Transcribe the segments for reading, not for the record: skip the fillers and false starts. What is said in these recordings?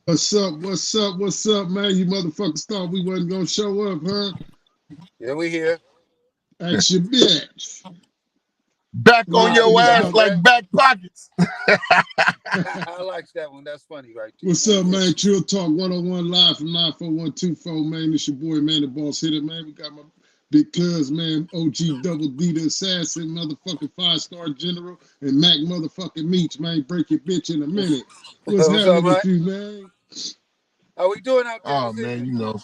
What's up? What's up? What's up, man? You motherfuckers thought we wasn't gonna show up, huh? Yeah, we here. Ask your bitch. Back What on up, I your see niggas ass that one. talk? like back pockets. I like that one. That's funny right What's there. up, man? Treeal Talk 101 live from 94124, man. It's your boy, man, the boss hitter, man. We got my big cuz, man, OG Double D the Assassin, motherfucking 5-star general, and Mac motherfucking Meach, man. Break your bitch in a minute. What's What's up, happening man? with you, man? How we doing out there Oh this man, evening?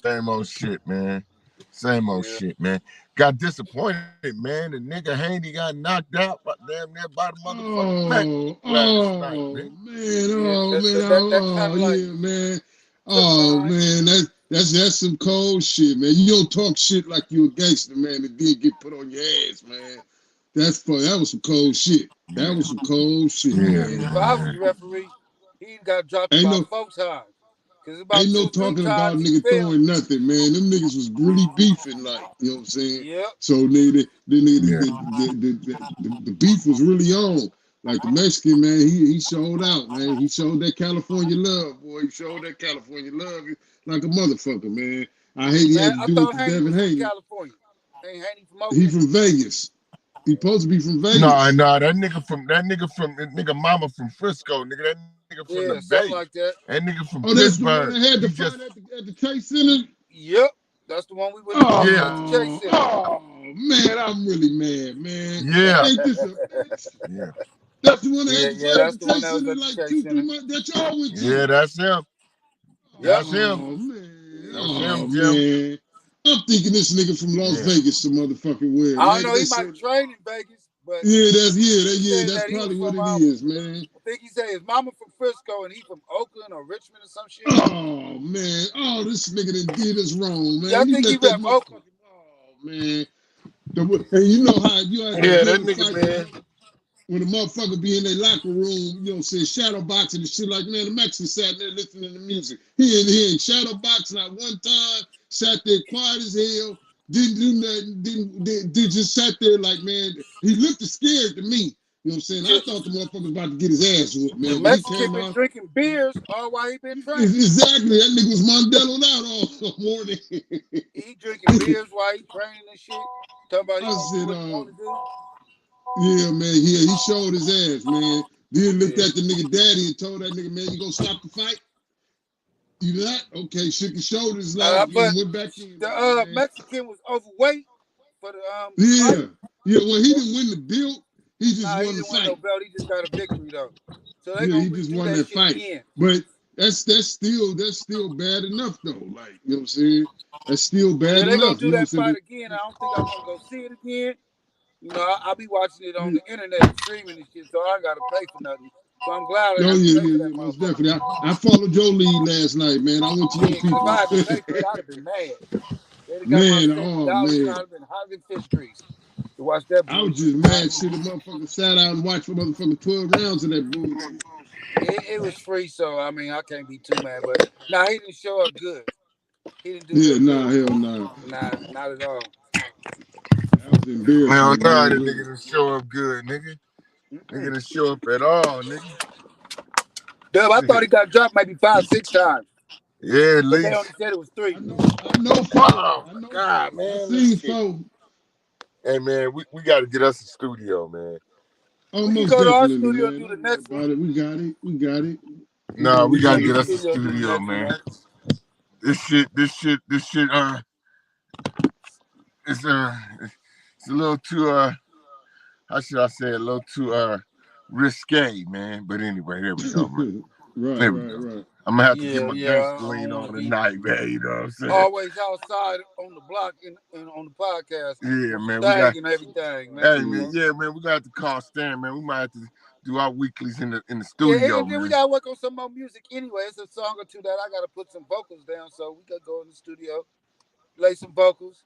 same old shit, man. Same old Yeah. shit, man. Got disappointed, man. The nigga Haney got knocked out, but damn near by the motherfucking Mac Oh, last night, oh, man. man, Yeah, oh, that, man, that, that, that oh, kind of like yeah, man. took Oh, mine. man, that's some cold shit, man. You don't talk shit like you a gangster, man, and then get put on your ass, man. That's funny. That was some cold shit. That was some cold shit, Yeah, man. If I was man. the referee, he got dropped Ain't about no 4 times. Because about ain't no two, three talking about times he nigga failed. throwing nothing, man. Them niggas was really beefing, like, you know what I'm saying? Yep. So Yeah. the beef was really on. Like the Mexican man, he showed out, man. He showed that California love, boy. He showed that California love like a motherfucker, man. I hate he Man, had to I do it thought to Haney Devin was from Haney. California. Ain't Haney from He Oakland? from Vegas. He supposed to be from No, Vegas. no, that nigga mama from Frisco, nigga. That nigga from the Yeah, Bay. something like that. That nigga from Oh, that's the Pittsburgh. one that had He the just fight at the Chase Center. Yep. That's the one we went to go yeah, at the Chase Oh, Center. oh man, I'm really mad, man. yeah, Ain't this a bitch? yeah, That's the one that had Yeah, the yeah, fight at that's the the one Chase that was Center at the like Chase two, three Center. months that y'all went yeah. to. That's him. Yep. That's him. Oh man, That's him, oh Jim. man. I'm thinking this nigga from Las Yeah. Vegas some motherfucking weird. I don't Maybe know. He they might have said, trained in Vegas, but he yeah, said that's that he was probably what from it is, man. I think he said his mama from Frisco and he from Oakland or Richmond or some shit. Oh man, oh this nigga done did us wrong, Yeah, man. I We think he let that rep motherfucker. Oakland. Oh man, and you know how you had to Yeah, hear that the nigga, fight man. when the motherfucker be in their locker room, you know, saying shadow boxing and shit like, man, the Mexican sat there listening to music. He ain't shadow boxing not one time, sat there quiet as hell, didn't do nothing, did just sat there like, man, he looked scared to me. You know what I'm saying? I Shit, thought the motherfucker was about to get his ass whooped, the man, but he Mexican came been out. drinking beers all while he been training. Exactly, that nigga was Mondelo'd out all morning. He drinking beers while he training and shit. Talking about he I gonna do said, what he want to do. yeah, man, yeah, he showed his ass, man. Then looked Yeah. at the nigga daddy and told that nigga, man, you gonna stop the fight? You not? Okay, shook his shoulders like But and went back in, the like, man. Mexican was overweight for the fight. Yeah. Yeah, well, he didn't win the belt. He just Nah, he won the didn't win no fight. belt. He just got a victory though. So they Yeah, gonna he just redo won that that shit fight. again. But that's still bad enough though. Like, you know what I'm saying? That's still Yeah, bad they gonna enough. do You know that what I'm fight again. I don't think I want to go see it again. I'll be watching it on saying? the internet streaming and shit, so I ain't gotta pay for nothing. So I'm glad I Oh have to yeah, pay yeah, for yeah, that most motherfucker. definitely. I followed your lead last night, man. I went to your Yeah, because if I people. had to pay for it, I'd have been mad. They'd have got my Man, oh $70 and I'd man. have been hot than fish grease to watch that I was bullshit. just mad shit. The motherfucker sat out and watched for motherfucking 12 rounds of that bullshit. It was free, so I mean I can't be too mad. But nah, he didn't show up good. He didn't do Yeah, real nah, good. hell nah. Nah, not at all. That was Hell embarrassing, nah, man. that Really. nigga didn't show up good, nigga. Nigga Mm-mm. didn't show up at all, nigga. Dub, I thought Shit. he got dropped maybe 5, 6 times, Yeah, at but they least. only said it was 3. I know four. Oh I my know God, four. I man, seen this shit. four. Hey man, we got to get us a studio, man. Oh, We can most go to our definitely, studio and man. do the Don't worry next one. about it. We got it. We got it. We Nah, got we we We got gotta to got get get the it. us a studio and do the studio, next one, man. man. This shit, it's it's a little too how should I say it? A little too risque, man. But anyway, there we go, man. Right, There we right, go. right. I'm gonna have to get Yeah, my yeah. I gangster don't lean want to on be tonight, man. You know what I'm saying? always outside on the block and on the podcast Yeah, with some man. We thang got. and everything, man. Hey, man. Yeah. Yeah, man. We got to have to call Stan, man. We might have to do our weeklies in the Yeah, studio, and then we man. gotta work on some more music anyway. It's a song or two that I gotta put some vocals down, so we could go in the studio, lay some vocals,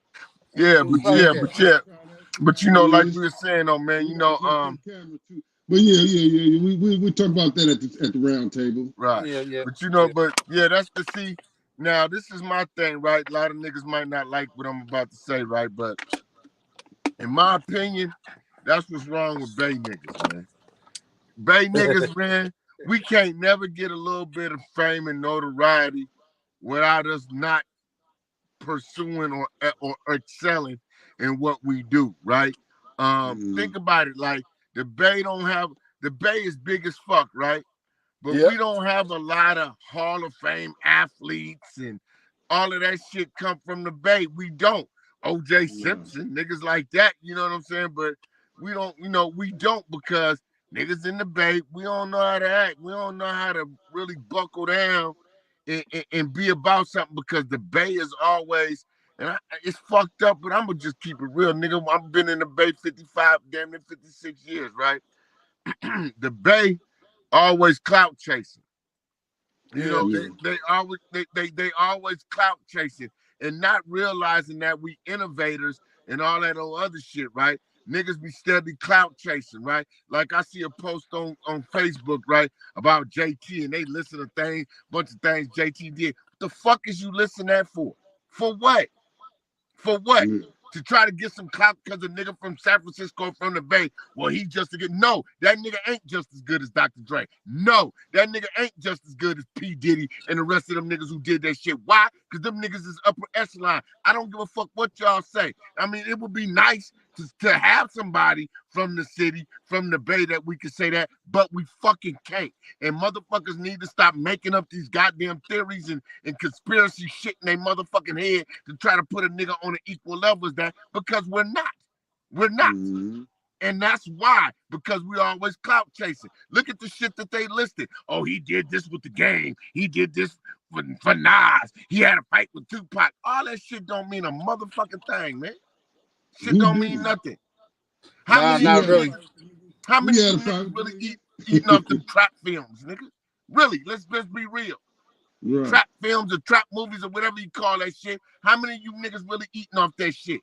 and Yeah, do the Yeah, podcast. but see how it like is. we were saying, though, man. And we gotta talk to the camera too. But yeah. We talk about that at the round table. Right. Yeah, yeah, But yeah. yeah, that's the see. Now, this is my thing, right? A lot of niggas might not like what I'm about to say, right? But in my opinion, that's what's wrong with Bay niggas, man. Bay niggas, man, we can't never get a little bit of fame and notoriety without us not pursuing or excelling in what we do, right? Think about it. Like the Bay is big as fuck, right? But Yep. we don't have a lot of Hall of Fame athletes and all of that shit come from the Bay. We don't. OJ Simpson, niggas like that, you know what I'm saying? But we don't because niggas in the Bay, we don't know how to act. We don't know how to really buckle down and be about something because the Bay is always, it's fucked up, but I'm gonna just keep it real, nigga. I've been in the Bay 55, damn near 56 years, right? The Bay always clout chasing. You Yeah. know, they always clout chasing and not realizing that we innovators and all that old other shit, right? Niggas be steady clout chasing, right? Like I see a post on Facebook, right, about JT and they listen to things, bunch of things JT did. What the fuck is you listening that for? For what? For what? To try to get some clout because a nigga from San Francisco from the Bay. Well, he just a good. No, that nigga ain't just as good as Dr. Dre. No, that nigga ain't just as good as P. Diddy and the rest of them niggas who did that shit. Why? Because them niggas is upper echelon. I don't give a fuck what y'all say. I mean, it would be nice to have somebody from the city, from the Bay that we could say that, but we fucking can't. And motherfuckers need to stop making up these goddamn theories and conspiracy shit in their motherfucking head to try to put a nigga on an equal level as that because we're not. We're not. And that's why, because we always clout chasing. Look at the shit that they listed. Oh, he did this with the game. He did this for Nas. He had a fight with Tupac. All that shit don't mean a motherfucking thing, man. Shit don't mean nothing. How Nah, many of not you really. niggas, how many of you niggas really eating off them trap films, nigga? Really, let's be real. Trap films or trap movies or whatever you call that shit. How many of you niggas really eating off that shit?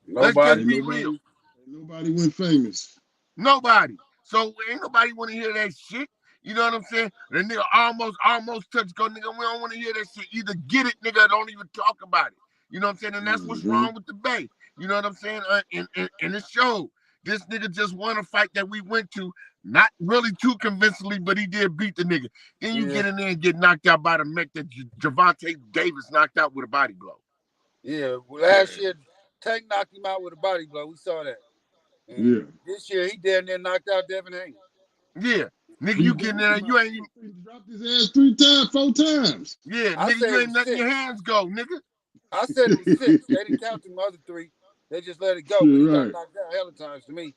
Let's Nobody. just be real. Nobody went famous. Nobody. So ain't nobody want to hear that shit. You know what I'm saying? The nigga almost touched go, nigga. We don't want to hear that shit. Either get it, nigga, or don't even talk about it. You know what I'm saying? And that's what's wrong with the Bay. You know what I'm saying? And it showed. This nigga just won a fight that we went to, not really too convincingly, but he did beat the nigga. Then you get in there and get knocked out by the mech that Javante Davis knocked out with a body blow. Yeah. Last year, Tank knocked him out with a body blow. We saw that. And this year, he damn near knocked out Devin Haney. Yeah. Nigga, you getting there, you ain't even dropped his ass 3 times, 4 times. Yeah, nigga, you ain't letting your hands go, nigga. I said it was 6. They didn't count them other 3. They just let it go. But he got knocked out hella times to me.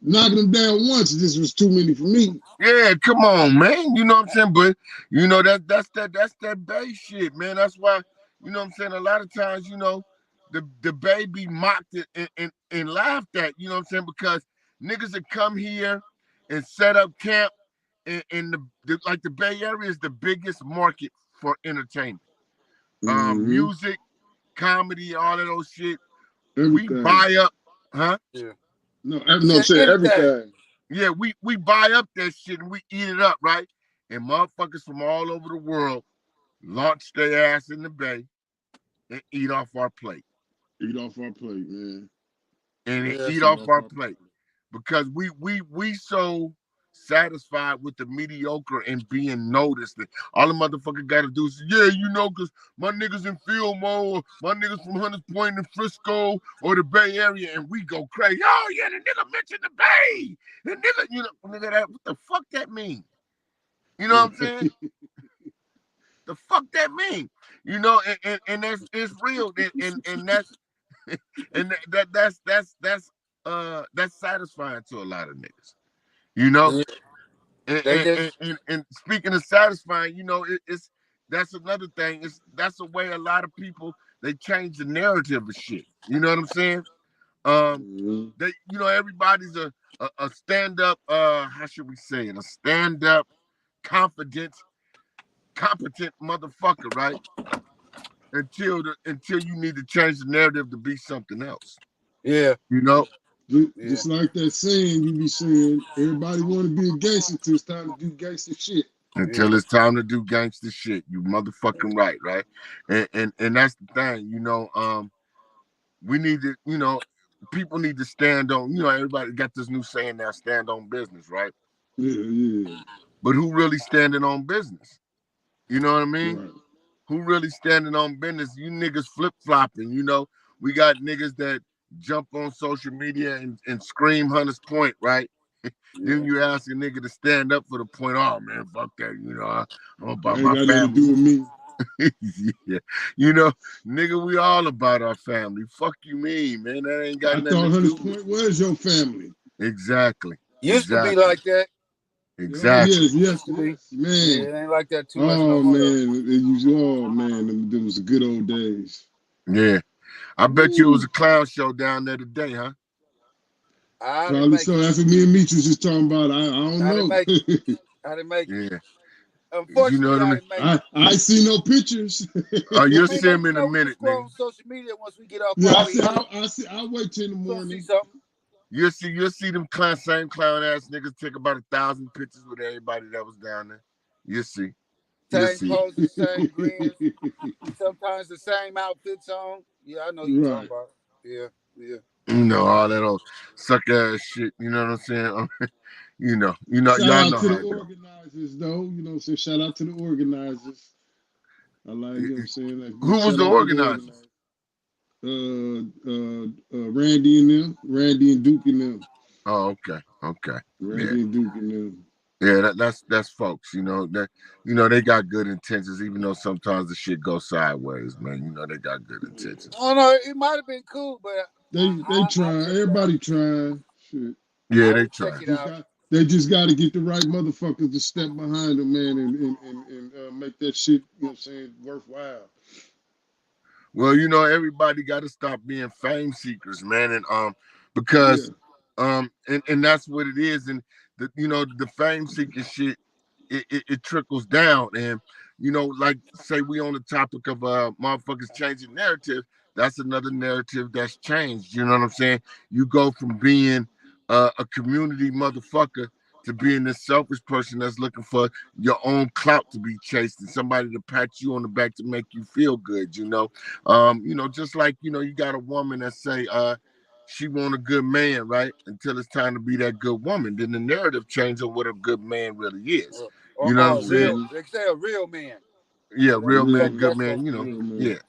Knocking him down once, this was too many for me. Yeah, come on, man. You know what I'm saying? But you know that's that Bay shit, man. That's why, you know what I'm saying, a lot of times, you know, the Bay be mocked and laughed at, you know what I'm saying? Because niggas that come here and set up camp in like the Bay Area is the biggest market for entertainment. Music, comedy, all of those shit. Everything. We buy up, huh? Yeah. No, say everything. Yeah, we buy up that shit and we eat it up, right? And motherfuckers from all over the world launch their ass in the Bay and eat off our plate. Eat off our plate, man. And eat off our plate. Because we so satisfied with the mediocre and being noticed that all the motherfucker gotta do is, yeah, you know, because my niggas in Fillmore, my niggas from Hunters Point and Frisco or the Bay Area, and we go crazy. Oh yeah, the nigga mentioned the Bay. The nigga, you know, nigga, that what the fuck that mean? You know what I'm saying? The fuck that mean? You know, and that's it's real, and that's and that's satisfying to a lot of niggas. You know, and speaking of satisfying, you know, it's that's another thing. That's a way a lot of people they change the narrative of shit. You know what I'm saying? They, you know, everybody's a stand up. How should we say it? A stand up, competent motherfucker, right? Until you need to change the narrative to be something else. Yeah, you know. Just like that saying you be saying, everybody want to be a gangster till it's time to do gangster shit. Until it's time to do gangster shit. You motherfucking right? And that's the thing, you know. We need to, you know, people need to stand on, you know, everybody got this new saying now, stand on business, right? Yeah. but who really standing on business? You know what I mean? Right. Who really standing on business? You niggas flip-flopping, you know. We got niggas that jump on social media and scream Hunters Point, right? Then Yeah. you ask a nigga to stand up for the point. Oh man, fuck that. You know, I'm That about ain't my got nothing to family. do with me. Yeah. You know, nigga, we all about our family. Fuck you mean, man. That ain't got I nothing thought to Hunters do with Point was your family. exactly. Used to be Exactly. like that. Oh Exactly. yes, yes, Used to be. yes, man. Yeah, it ain't like that too much no Oh more though. man, oh man, them was the good old days. Yeah. I bet you it was Woo. a clown show down there today, huh? I didn't Probably make so. it. That's what me and Meech was just talking about. I don't I didn't know. make it. I didn't make it. Yeah. You know Unfortunately, what I I mean? didn't make I it. I see no pictures. I You'll mean, see but him in a we can minute, scroll nigga. on social media once we get off Yeah, our here. I see. I'll wait till in the We're gonna see morning. something. You'll see them same clown ass niggas take about 1,000 pictures with everybody that was down there. You'll see. You'll Same see. poses, same grins, sometimes the same outfits on. Yeah, I know you talking Right. about. Yeah, yeah. You know, all that old suck ass shit. You know what I'm saying? Shout Y'all out know to how the it go. organizers, though. You know what I'm saying? Shout out to the organizers. I like, you know what I'm saying? Like, Who was shout the out to the organizers? organizers. Randy and them. Randy and Duke and them. Oh, okay. Okay. Yeah. Randy and Duke and them. Yeah, that's folks, they got good intentions, even though sometimes the shit goes sideways, man. They got good intentions. Oh no, it might have been cool, but They I'll try. check it out. Everybody trying. Shit. Yeah, I they will check try. it out. They just got to get the right motherfuckers to step behind them, man, and make that shit, you know what I'm saying, worthwhile. Well, everybody got to stop being fame seekers, man, and Yeah. because and that's what it is, and the fame seeking shit, it trickles down, and like say we on the topic of motherfuckers changing narrative. That's another narrative that's changed. You know what I'm saying? You go from being a community motherfucker to being this selfish person that's looking for your own clout to be chased and somebody to pat you on the back to make you feel good. Just like you got a woman that say she want a good man, right? Until it's time to be that good woman. Then the narrative changes on what a good man really is. You know what I'm saying? Real. Mm-hmm. They say a real man. Yeah, So real man, Real, good that's man, real yeah. man.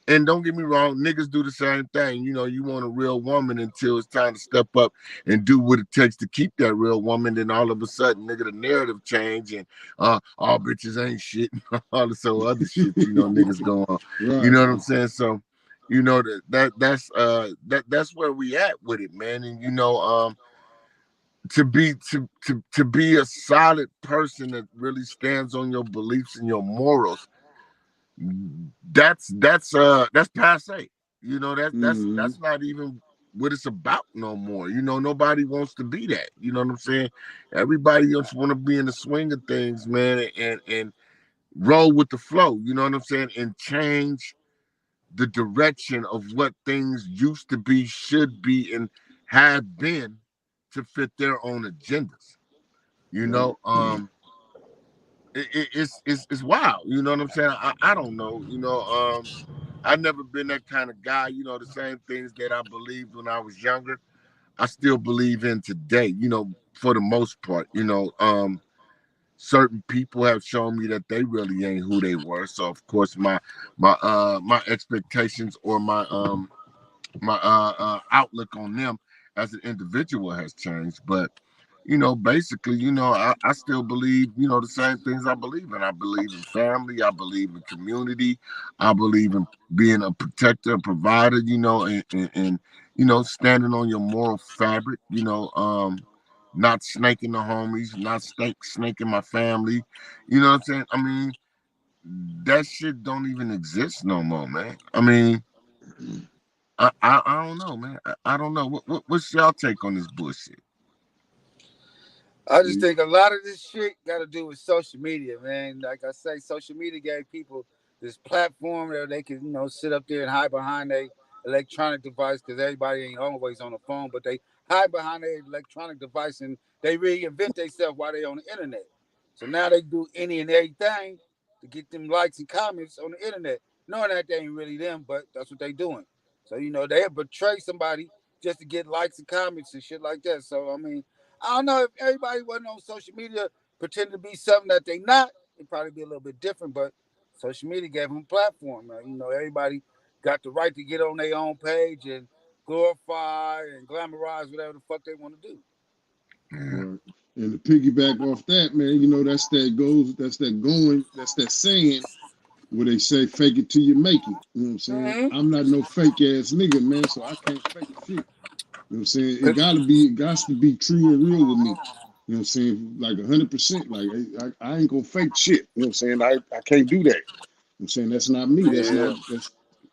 And don't get me wrong, niggas do the same thing. You want a real woman until it's time to step up and do what it takes to keep that real woman. Then all of a sudden, nigga, the narrative change and all bitches ain't shit and all this other shit, niggas go on. You Right. know what I'm saying? So, that's where we at with it, man. And to be a solid person that really stands on your beliefs and your morals, that's passe. That's Mm-hmm. that's not even what it's about no more. Nobody wants to be that. You know what I'm saying? Everybody just want to be in the swing of things, man, and roll with the flow. You know what I'm saying? And change the direction of what things used to be, should be, and have been to fit their own agendas. You Right. know, it's wild. You know what I'm saying? I don't know. I've never been that kind of guy. The same things that I believed when I was younger, I still believe in today. For the most part. Certain people have shown me that they really ain't who they were. So of course my expectations or my outlook on them as an individual has changed. But basically, I still believe, the same things I believe in. I believe in family. I believe in community. I believe in being a protector, a provider, and standing on your moral fabric, not snaking the homies, not snaking my family. You know what I'm saying? I mean, that shit don't even exist no more, man. I mean, I don't know, man. I don't know. What's y'all take on this bullshit? I just think a lot of this shit got to do with social media, man. Like I say, social media gave people this platform where they can, sit up there and hide behind a electronic device because everybody ain't always on the phone, but they hide behind their electronic device and they reinvent themselves while they on the internet. So now they do any and everything to get them likes and comments on the internet, knowing that they ain't really them, but that's what they doing. So they betray somebody just to get likes and comments and shit like that. So I mean, I don't know if everybody wasn't on social media pretend to be something that they not, it'd probably be a little bit different. But social media gave them a platform. You know, everybody got the right to get on their own page and glorify and glamorize whatever the fuck they want to do. Yeah. Right. And to piggyback off that, man, you know, that's that saying where they say fake it till you make it. You know what I'm saying? Mm-hmm. I'm not no fake ass nigga, man, so I can't fake shit. You know what I'm saying? It got to be true and real with me. You know what I'm saying? Like 100%. Like I ain't gonna fake shit. You know what I'm saying? I can't do that. You know what I'm saying? That's not me. Yeah.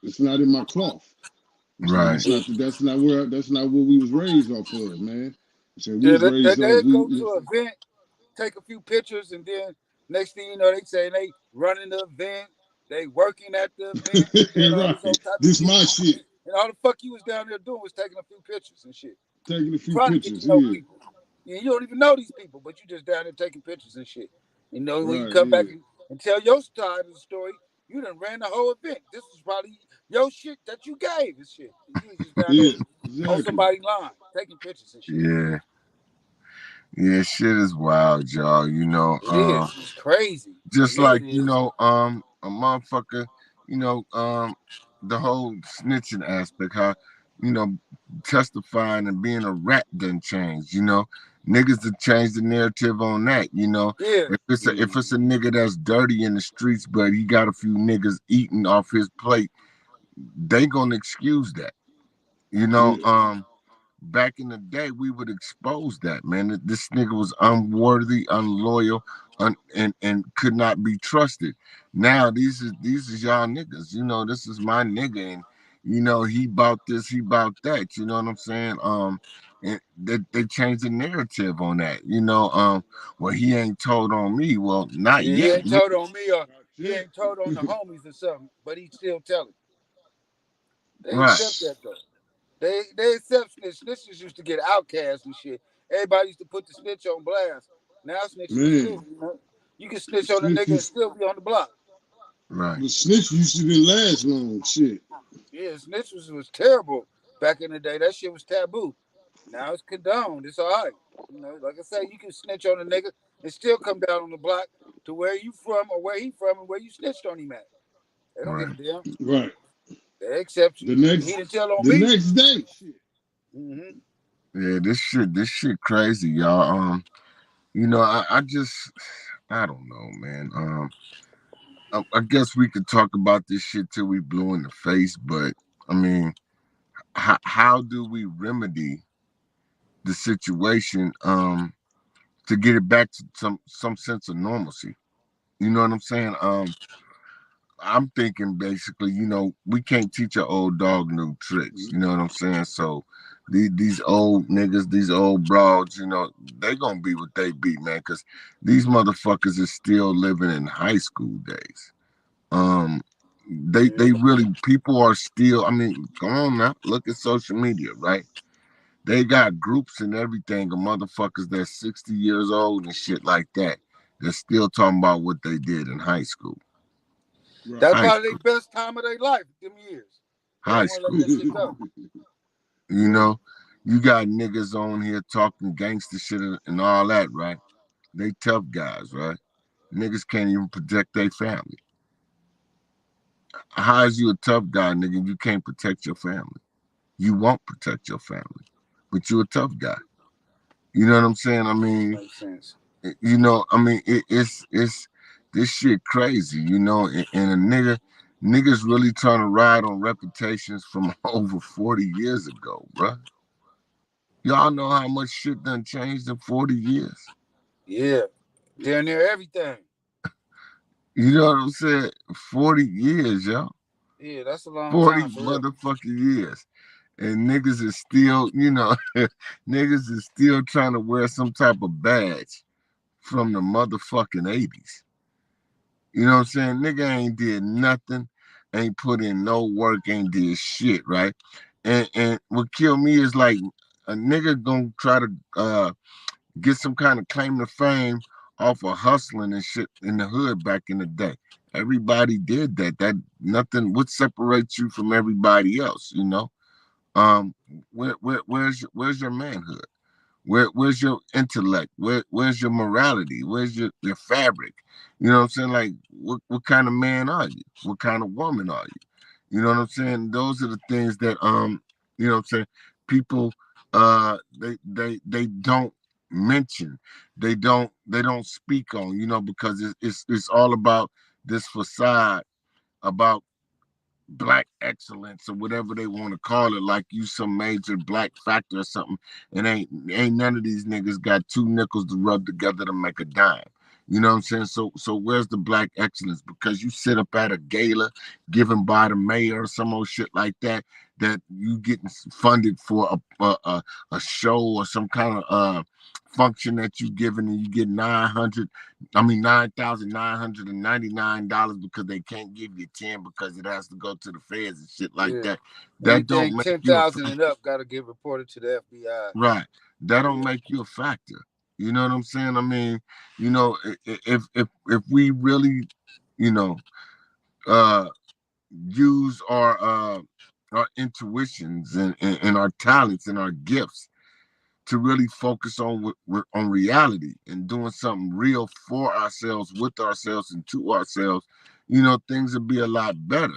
It's not in my cloth. You know what I'm saying? Right. That's not what we was raised off of, man. So we Yeah, was raised off they go to an event, take a few pictures, and then next thing you know, they say they running the event, they working at the event, and doing all this right. old type of This shit. my shit. And all the fuck you was down there doing was taking a few pictures and shit, Taking a few trying to get pictures. to know Yeah. people. Yeah, you don't even know these people, but you just down there taking pictures and shit. You know, when you Right, come back yeah. and tell your side of the story, you done ran the whole event. This was probably your shit that you gave and shit. And you was just down there Yeah. on Exactly. somebody's line taking pictures and shit. Yeah. Yeah, shit is wild, y'all. It is. It's crazy. To Just me, like, it is. a motherfucker, you know, the whole snitching aspect, how, you know, testifying and being a rat done changed, Niggas to change the narrative on that. Yeah. If it's a nigga that's dirty in the streets, but he got a few niggas eating off his plate, they gonna excuse that. You know, Yeah. back in the day, we would expose that, man. This nigga was unworthy, unloyal, and could not be trusted. Now these is y'all niggas. This is my nigga, and he bought this, he bought that. You know what I'm saying? And they changed the narrative on that. Well, he ain't told on me. Well, not Yeah, he yet. ain't told on me or Not he yet. ain't told on the homies or something, but he still telling. They Right, accept that though. They accept snitch. Snitches used to get outcast and shit. Everybody used to put the snitch on blast. Now snitches is Man, cool. You can snitch on a snitch nigga and used, still be on the block. right, the snitch used to didn't last long. Shit. Yeah, snitches was terrible back in the day. That shit was taboo. Now it's condoned. It's all right. Like I say, you can snitch on a nigga and still come down on the block to where you from or where he from and where you snitched on him at. They don't give right. a damn. Right. They accept you. The He next didn't tell on the me. next day. Shit. Mm-hmm. Yeah, this shit crazy, y'all. I don't know, man. I guess we could talk about this shit till we blue in the face, but I mean, how do we remedy the situation to get it back to some sense of normalcy? You know what I'm saying? I'm thinking basically, we can't teach an old dog new tricks. You know what I'm saying? So these old niggas, these old broads, they gonna be what they be, man, because these motherfuckers is still living in high school days. Um, Yeah. they really, people are still. I mean, come on now, look at social media, right? They got groups and everything of motherfuckers that's 60 years old and shit like that. They're still talking about what they did in high school. Right. That's High probably school. their best time of their life, them years. They High don't want to let school. that shit go. You right. know, you got niggas on here talking gangster shit and all that, right? They tough guys, right? Niggas can't even protect their family. How is you a tough guy, nigga? You can't protect your family. You won't protect your family, but you a tough guy. You know what I'm saying? I mean, Makes sense. it's this shit crazy, and a niggas really trying to ride on reputations from over 40 years ago, bruh. Y'all know how much shit done changed in 40 years. Yeah. Damn near everything. You know what I'm saying? 40 years, y'all. Yeah, that's a long 40 time for real. motherfucking years. And niggas is still, niggas is still trying to wear some type of badge from the motherfucking 80s. You know what I'm saying? Nigga ain't did nothing, ain't put in no work, ain't did shit, right? And what killed me is like a nigga gonna try to get some kind of claim to fame off of hustling and shit in the hood back in the day. Everybody did that. That nothing would separate you from everybody else, Um, where's your manhood? Where's your intellect? Where's your morality? Where's your fabric? You know what I'm saying? Like, what kind of man are you? What kind of woman are you? You know what I'm saying? Those are the things that you know what I'm saying, people they don't mention, they don't speak on, because it's all about this facade about black excellence or whatever they want to call it, like you some major black factor or something. And ain't none of these niggas got two nickels to rub together to make a dime. You know what I'm saying? So where's the black excellence? Because you sit up at a gala given by the mayor or some old shit like that, that you getting funded for a show or some kind of function that you given, and you get 9,999 because they can't give you 10 because it has to go to the feds and shit like Yeah. that. That Anything don't make you a 10,000 and up got to get reported to the FBI. right. That don't Yeah. make you a factor. You know what I'm saying? I mean, if we really, you know, uh use our intuitions and our talents and our gifts to really focus on reality and doing something real for ourselves, with ourselves, and to ourselves, things would be a lot better,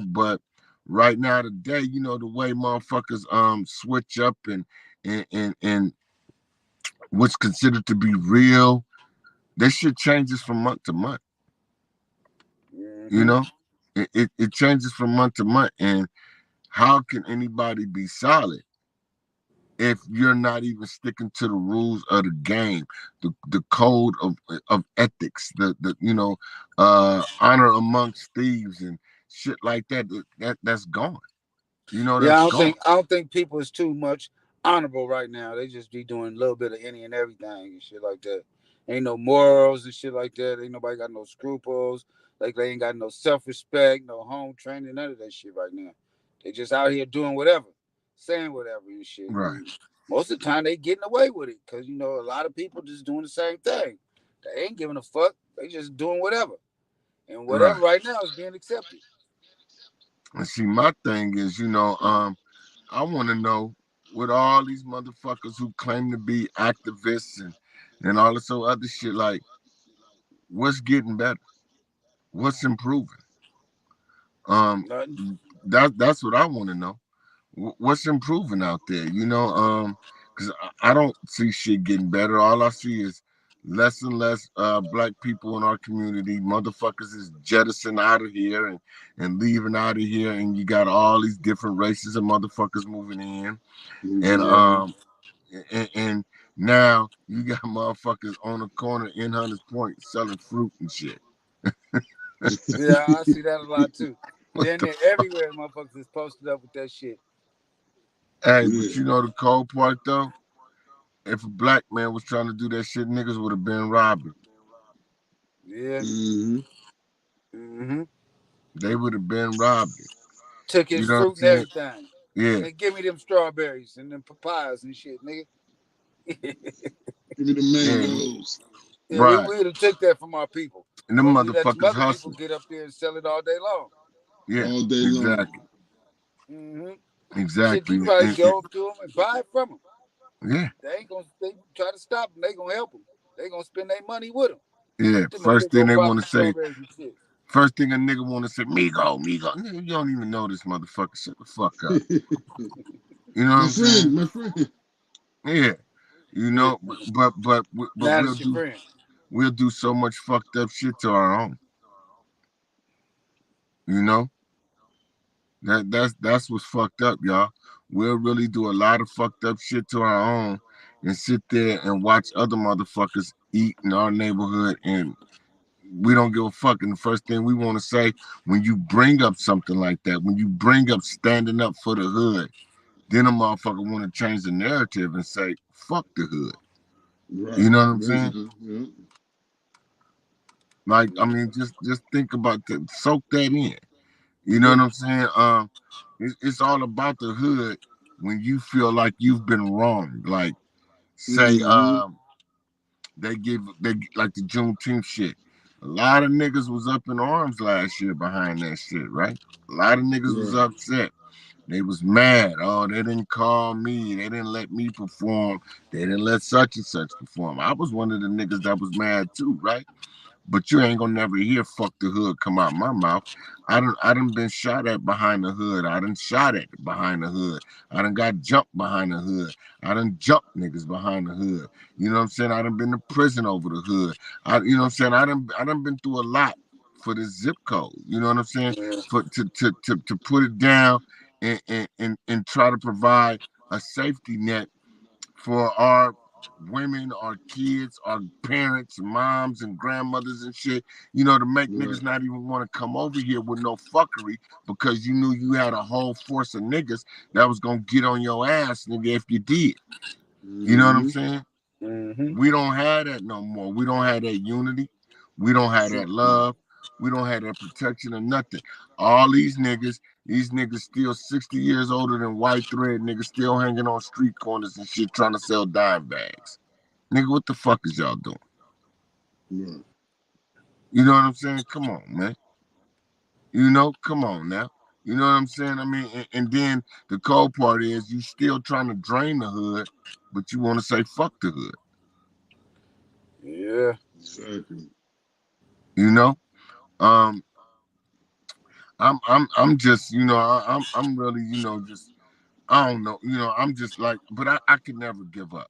But right now today, the way motherfuckers switch up and what's considered to be real, this shit changes from month to month. You Mm-hmm. know, it changes from month to month, and how can anybody be solid if you're not even sticking to the rules of the game, the code of ethics, the honor amongst thieves and shit like that? That's gone. Yeah, That's gone. I don't think people is too much honorable right now. They just be doing a little bit of any and everything and shit like that. Ain't no morals and shit like that. Ain't nobody got no scruples. Like they ain't got no self respect, no home training, none of that shit right now. They just out here doing whatever, saying whatever and shit. Right. And most of the time they getting away with it because a lot of people just doing the same thing. They ain't giving a fuck. They just doing whatever, and whatever Right. right now is being accepted. And see, my thing is, I want to know, with all these motherfuckers who claim to be activists and all this other shit, like, what's getting better? What's improving? Um, Nothing. that's what I want to know. What's improving out there? Because I don't see shit getting better. All I see is less and less black people in our community. Motherfuckers is jettisoned out of here and leaving out of here, and you got all these different races of motherfuckers moving in, and Yeah. and now you got motherfuckers on the corner in Hunters Point selling fruit and shit. Yeah, I see that a lot too. What Then the they're fuck? everywhere. Motherfuckers is posted up with that shit. Hey, Yeah. but the cold part though? If a black man was trying to do that shit, niggas would have been robbing. Yeah. Mm-hmm. Mm-hmm. They would have been robbing. Took You his know what fruit I'm and saying? everything. Yeah, Nigga, give me them strawberries and them papayas and shit, nigga. Give me the yeah, mangoes Yeah, we right. would have took that from our people. And them But we let some motherfuckers other people hustle. get up there and sell it all day long. Yeah, all day long. exactly, Mm-hmm. Shit, exactly. you probably go up to them and buy it from them. Yeah, They ain't gonna. They try to stop them. They gonna help them. They gonna spend their money with them. yeah. Let them up there First thing go they buy want some to say, strawberries and shit. first thing a nigga want to say, Migo, Migo. Nigga, you don't even know this motherfucker. Shut the fuck up. You know what My I'm saying? friend, my friend. Yeah. Yeah. But Now that's your friend. we'll do so much fucked up shit to our own. You know that's what's fucked up, y'all. We'll really do a lot of fucked up shit to our own and sit there and watch other motherfuckers eat in our neighborhood, and we don't give a fuck. And the first thing we want to say when you bring up something like that, when you bring up standing up for the hood, then a motherfucker want to change the narrative and say fuck the hood. You Right. know what I'm saying? Basically. Yeah. Like, I mean, just think about that, soak that in. You know Yeah. what I'm saying? It's all about the hood when you feel like you've been wronged. Like, say, Mm-hmm. they like the Juneteenth shit. A lot of niggas was up in arms last year behind that shit, right? A lot of niggas was Right. upset. They was mad. Oh, they didn't call me. They didn't let me perform. They didn't let such and such perform. I was one of the niggas that was mad too, right? But you ain't gonna never hear "fuck the hood" come out my mouth. I done been shot at behind the hood. I done shot at behind the hood. I done got jumped behind the hood. I done jumped niggas behind the hood. You know what I'm saying? I done been to prison over the hood. You know what I'm saying? I done been through a lot for this zip code. You know what I'm saying? Yeah. For to put it down and try to provide a safety net for our women, our kids, our parents, moms, and grandmothers and shit, to make Right. niggas not even want to come over here with no fuckery because you knew you had a whole force of niggas that was gonna get on your ass, nigga, if you did. You know what I'm Mm-hmm. saying? Mm-hmm. We don't have that no more. We don't have that unity. We don't have that Fuck no. love. We don't have that protection or nothing. All these niggas still 60 years older than white thread niggas still hanging on street corners and shit trying to sell dime bags. Nigga, what the fuck is y'all doing? Right. You know what I'm saying? Come on, man. Come on now. You know what I'm saying? I mean, and then the cold part is you still trying to drain the hood, but you want to say fuck the hood. Yeah. Exactly. You know? Um, I'm just, I'm really, just I don't know, I'm just like, but I could never give up.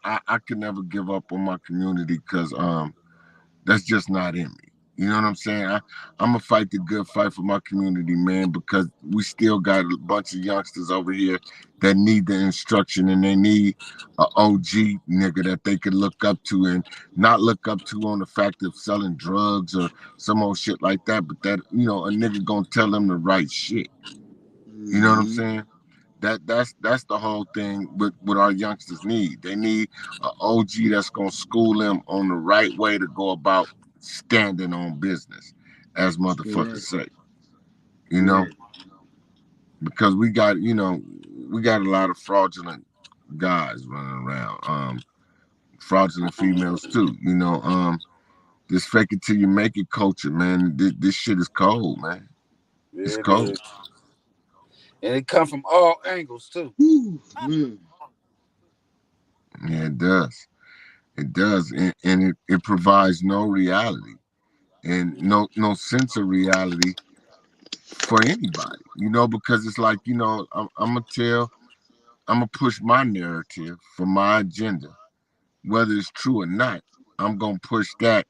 I could never give up on my community because that's just not in me. You know what I'm saying? I'm gonna fight the good fight for my community, man, because we still got a bunch of youngsters over here that need the instruction and they need a OG nigga that they could look up to and not look up to on the fact of selling drugs or some old shit like that, but that a nigga gonna tell them the right shit. You know what I'm Mm-hmm. saying? That's the whole thing with our youngsters need. They need an OG that's gonna school them on the right way to go about standing on business, as motherfuckers Correct. say. You know, Correct. because we got a lot of fraudulent guys running around, fraudulent females too. This fake it till you make it culture, man. This shit is cold, man. It's Yeah, it cold. is. And it come from all angles too. Whew, man. Yeah, it does. It does, and it provides no reality and no sense of reality for anybody. Because it's like I'm gonna push my narrative for my agenda, whether it's true or not. I'm gonna push that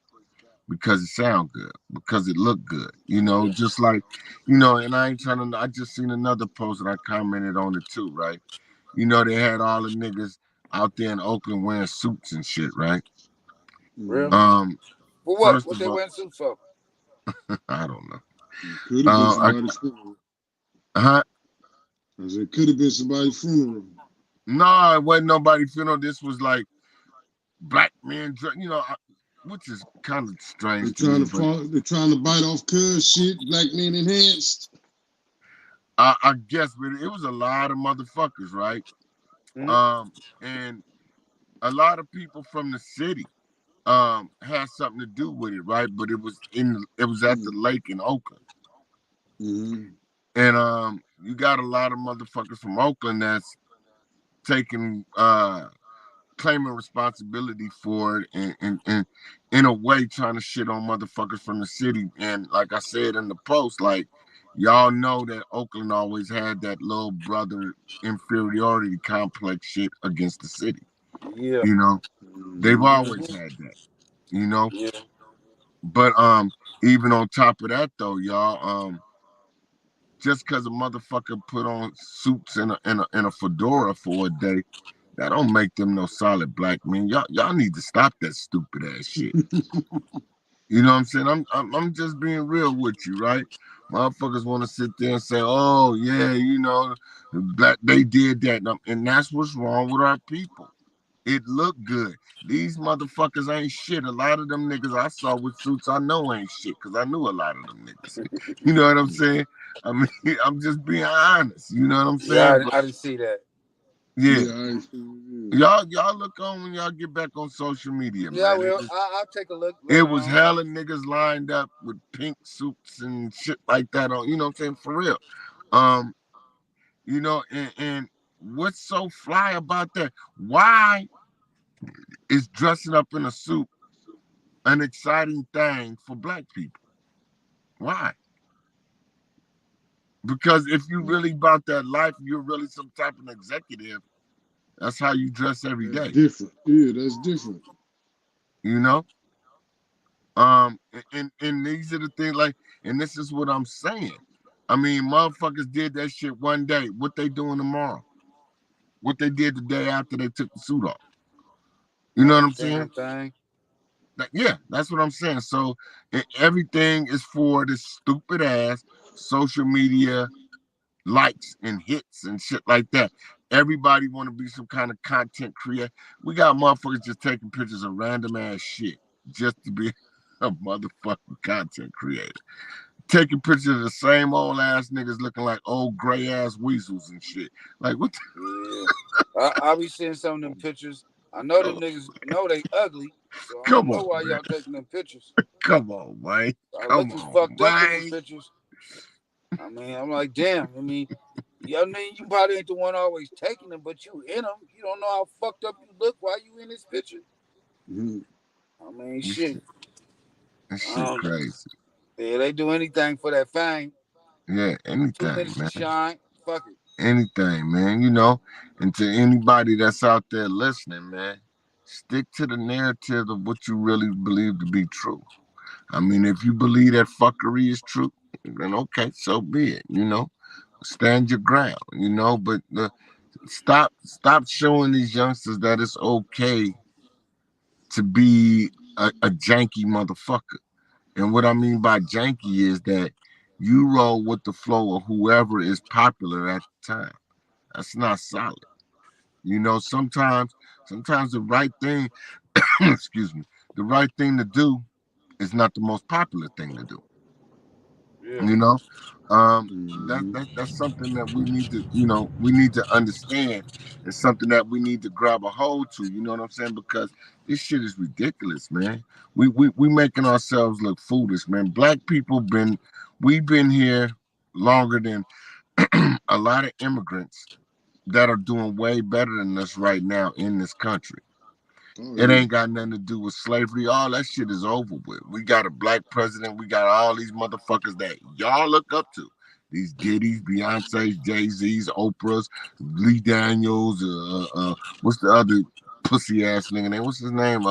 because it sound good, because it look good. Yeah. Just like and I ain't trying to. I just seen another post and I commented on it too, right? They had all the niggas out there in Oakland wearing suits and shit, right? Real? Mm-hmm. Um, For what? First What of they all, wearing suits for? I don't know. Could have been I somebody's funeral. huh? I said, could have been somebody's funeral. No, it wasn't nobody funeral. This was like black men, which is kind of They're strange to trying me. to But fall. They're trying to bite off cuz shit. Black men enhanced. I guess, but it was a lot of motherfuckers, right? Mm-hmm. And a lot of people from the city had something to do with it, right? But it was at the lake in Oakland, Mm-hmm. and you got a lot of motherfuckers from Oakland that's taking claiming responsibility for it and in a way trying to shit on motherfuckers from the city. And like I said in the post, like y'all know that Oakland always had that little brother inferiority complex shit against the city. Yeah. You know, they've Mm-hmm. always Mm-hmm. had that, you know. Yeah. But even on top of that though, y'all, just because a motherfucker put on suits and a fedora for a day, that don't make them no solid black men. Y'all need to stop that stupid ass shit. You know what I'm saying? I'm just being real with you, right? Motherfuckers want to sit there and say, "Oh yeah, black they did that," and that's what's wrong with our people. It looked good. These motherfuckers ain't shit. A lot of them niggas I saw with suits, I know ain't shit because I knew a lot of them niggas. You know what I'm saying? I mean, I'm just being honest. You know what I'm Yeah, saying? But I didn't see that. yeah, Yeah, I ain't seen y'all look on when y'all get back on social media, Yeah, I man. will. I'll take a look It later was on. hella niggas lined up with pink suits and shit like that on. You know what I'm saying? For real. Um, You know, and what's so fly about that? Why is dressing up in a suit an exciting thing for black people? Why? Because if you really about that life, you're really some type of executive. That's how you dress every That's day. different. Yeah, that's different. You know, and these are the things like, and this is what I'm saying. I mean, motherfuckers did that shit one day. What they doing tomorrow? What they did the day after they took the suit off? You know Not what a I'm damn saying? thing. Yeah, that's what I'm saying. So everything is for this stupid ass social media likes and hits and shit like that. Everybody want to be some kind of content creator. We got motherfuckers just taking pictures of random ass shit just to be a motherfucking content creator. Taking pictures of the same old ass niggas looking like old gray ass weasels and shit. Like what? Yeah. I be seeing some of them pictures. I know them niggas know they ugly, so I don't Come know on, why man. y'all taking them pictures. Come on, man. I Come look as on, fucked up in them man. pictures. I mean, I'm like, damn. I mean, you probably ain't the one always taking them, but you in them. You don't know how fucked up you look while you in this picture. Mhm. I mean, This shit. shit, this shit Um, crazy. yeah, they do anything for that fame. Yeah, 2 minutes anything, to man. shine. Fuck it. Anything, man. You know, and to anybody that's out there listening, man, stick to the narrative of what you really believe to be true. I mean, if you believe that fuckery is true, then okay, so be it. You know, stand your ground. You know, but stop showing these youngsters that it's okay to be a janky motherfucker. And what I mean by janky is that you roll with the flow of whoever is popular at the time. That's not solid. You know, sometimes the right thing, excuse me, the right thing to do is not the most popular thing to do. Yeah. You know, Mhm. that's something that we need to, we need to understand. It's something that we need to grab a hold to. You know what I'm saying? Because this shit is ridiculous, man. We making ourselves look foolish, man. Black people we've been here longer than a lot of immigrants that are doing way better than us right now in this country. Oh It yeah. ain't got nothing to do with slavery. All that shit is over with. We got a black president. We got all these motherfuckers that y'all look up to. These Diddy's, Beyonce's, Jay-Z's, Oprah's, Lee Daniels, what's the other pussy ass nigga name? What's his name?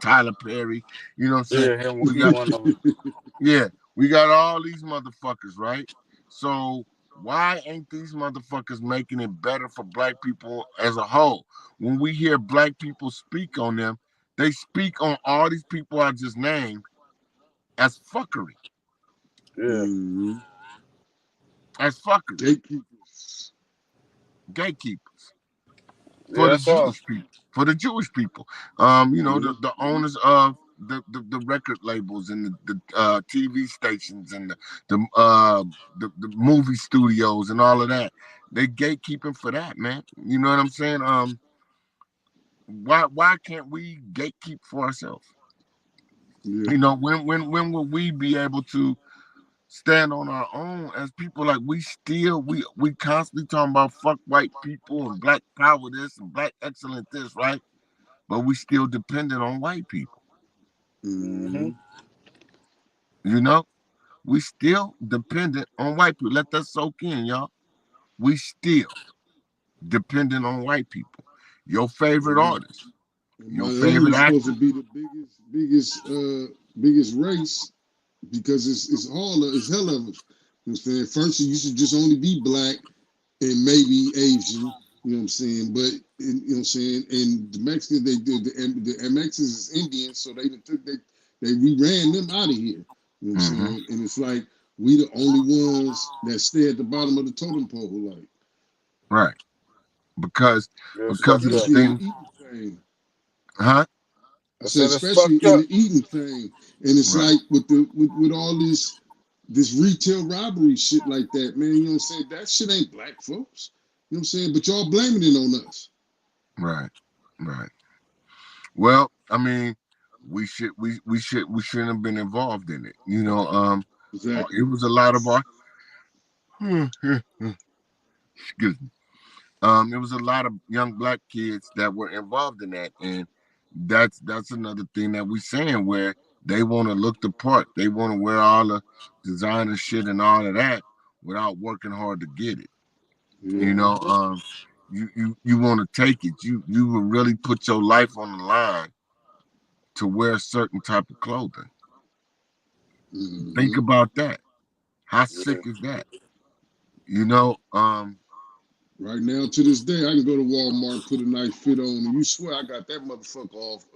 Tyler Perry. You know what I'm saying? Yeah, We he got one of them. yeah, we got all these motherfuckers, right? So why ain't these motherfuckers making it better for black people as a whole? When we hear black people speak on them, they speak on all these people I just named as fuckery, Yeah. Mhm. as fuckery, Gatekeepers. gatekeepers Yeah, for the that's all. Jewish people, for the Jewish people. Yeah. The owners of the record labels and the TV stations and the movie studios and all of that. They gatekeeping for that, man. You know what I'm saying? Why can't we gatekeep for ourselves? Yeah. You know, when will we be able to stand on our own as people? Like we constantly talking about fuck white people and black power this and black excellence this, right? But we still dependent on white people. Mm-hmm. Mhm. You know, we still dependent on white people. Let that soak in, y'all. We still dependent on white people. Your favorite And artist, my your own favorite is supposed actor. to be the biggest race because it's all it's hell of us. You know what I'm saying? First, you should just only be black and maybe Asian. You know what I'm saying? But you know what I'm saying? And the Mexicans, they did the Mexicans is Indian, so we ran them out of here. You know what I'm Hmm. saying? And it's like we the only ones that stay at the bottom of the totem pole, like Right. Because Yeah, it's because of fucked the up. especially in the thing, eating thing. huh? I I said said it's especially fucked in up. the eating thing, and it's Right. like with all this retail robbery shit like that, man. You know what I'm saying? That shit ain't black folks. You know what I'm saying? But y'all blaming it on us. Right. Right. Well, I mean, we shouldn't have been involved in it. You know, it Exactly. was a lot of our excuse me. It was a lot of young black kids that were involved in that, and that's another thing that we saying where they want to look the part, they want to wear all the designer shit and all of that without working hard to get it. You Yeah. know, you want to take it. You will really put your life on the line to wear a certain type of clothing. Think Mm-hmm. about that. How sick Yeah. is that? You know, Right now, to this day, I can go to Walmart, put a nice fit on, and you swear I got that motherfucker off.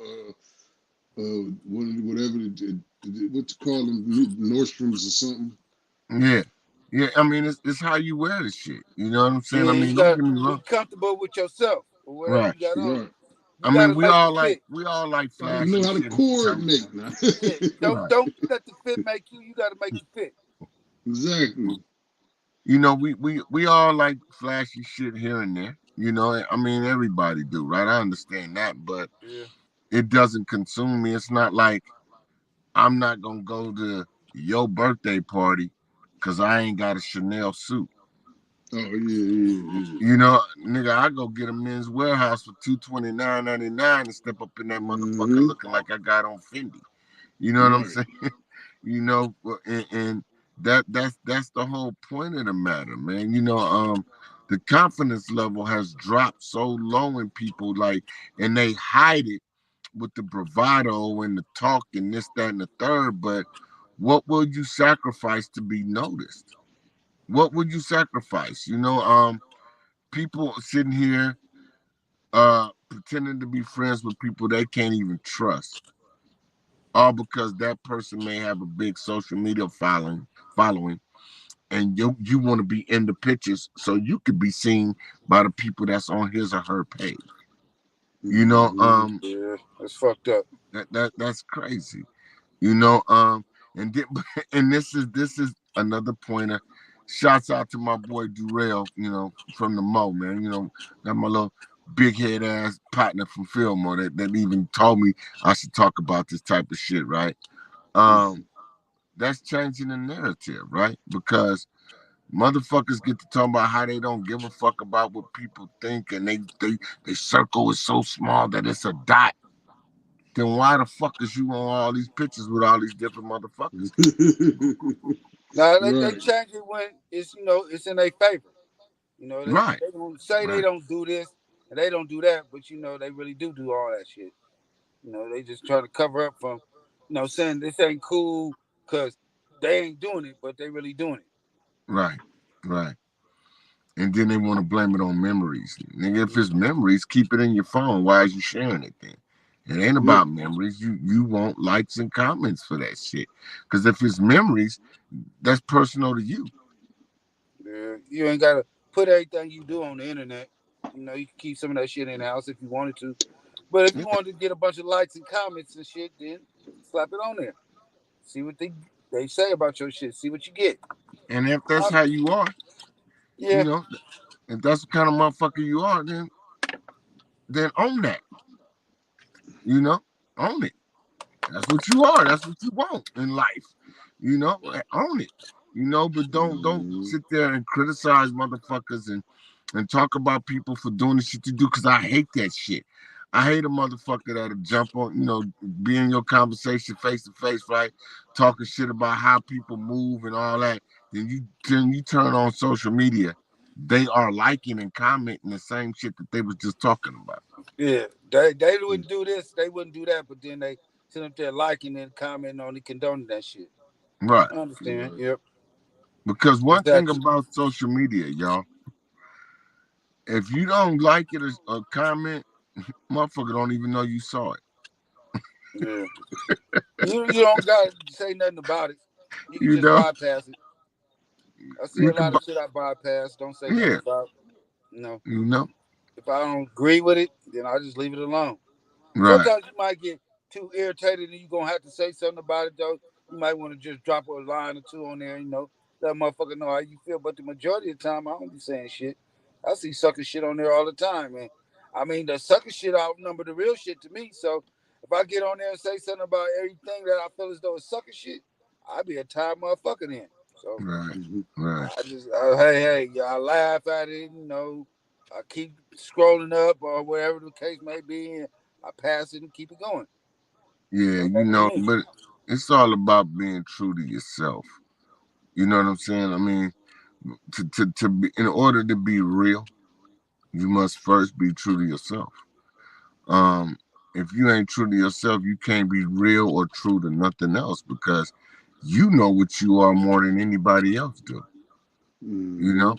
Whatever what you call them, Nordstroms or something. yeah. Yeah, I mean it's how you wear the shit. You know what I'm saying? Yeah, I you mean, don't gotta get me be wrong. comfortable with yourself or whatever Right. you got on. Right. You I mean, gotta make the fit. we all like Gotta flashy know how to shit type coordinate stuff. now. Yeah, Right. don't let the fit make you. You gotta make the fit. Exactly. You know, we all like flashy shit here and there. You know, I mean everybody do, right? I understand that, but Yeah. it doesn't consume me. It's not like I'm not gonna go to your birthday party because I ain't got a Chanel suit. Oh yeah. You know, nigga, I go get a men's warehouse for $229.99 and step up in that motherfucker Mm-hmm. looking like I got on Fendi. You know what I'm Right. saying? You know, and that's the whole point of the matter, man. You know, the confidence level has dropped so low in people, like, and they hide it with the bravado and the talk and this, that, and the third. But what will you sacrifice to be noticed? What would you sacrifice? You know, people sitting here pretending to be friends with people they can't even trust, all because that person may have a big social media following, and you want to be in the pictures so you could be seen by the people that's on his or her page. You know, Mm-hmm. Yeah, that's fucked up. that's crazy. You know, and then, and this is another pointer. Shouts out to my boy Treeal, you know, from the Mo, man. You know, got my little big head ass partner from Fillmore that even told me I should talk about this type of shit, right? Um, that's changing the narrative, right? Because motherfuckers get to talk about how they don't give a fuck about what people think, and they circle is so small that it's a dot. Then why the fuck is you on all these pictures with all these different motherfuckers? Now they Right. change it when it's it's in their favor. Right, They don't say they right, don't do this and they don't do that, but they really do all that shit. They just try to cover up from saying this ain't cool because they ain't doing it, but they really doing it. right, right. And then they want to blame it on memories. Nigga, if it's memories, keep it in your phone. Why is you sharing it then? It ain't Yeah. about memories. You want likes and comments for that shit. Because if it's memories, that's personal to you. Yeah, you ain't gotta put everything you do on the internet. You can keep some of that shit in the house if you wanted to. But if you Yeah. wanted to get a bunch of likes and comments and shit, then slap it on there. See what they say about your shit. See what you get. And if that's I, how you are, you yeah, know, if that's the kind of motherfucker you are, then own that. You know, own it. That's what you are. That's what you want in life. You know, own it. You know, but don't Mm-hmm. sit there and criticize motherfuckers and talk about people for doing the shit you do, because I hate that shit. I hate a motherfucker that'll jump on, be in your conversation face to face, right? Talking shit about how people move and all that. Then you turn on social media, they are liking and commenting the same shit that they was just talking about. yeah. They wouldn't do this, they wouldn't do that, but then they sit up there liking and commenting on it, condoning that shit. Right. I understand. Right. Yep. Because one thing Exactly. about social media, y'all, if you don't like it as a comment, motherfucker don't even know you saw it. Yeah. You don't gotta say nothing about it. You can You just know, bypass it. I see you a can, lot of shit I bypass. Don't say nothing yeah, about. You know, you know, if I don't agree with it, then I just leave it alone. right, Sometimes you might get too irritated and you're gonna have to say something about it though. You might want to just drop a line or two on there, let motherfucker know how you feel. But the majority of the time I don't be saying shit. I see sucker shit on there all the time, man. I mean the sucker shit outnumber the real shit to me. So if I get on there and say something about everything that I feel as though it's sucker shit, I be a tired motherfucker then. So right, Mm-hmm. right, I just hey, yeah, I laugh at it, I keep scrolling up or whatever the case may be, and I pass it and keep it going. Yeah, So that's me. but it's all about being true to yourself. You know what I'm saying? I mean, to be, in order to be real, you must first be true to yourself. Um, if you ain't true to yourself, you can't be real or true to nothing else because you know what you are more than anybody else do. You Mm-hmm. know,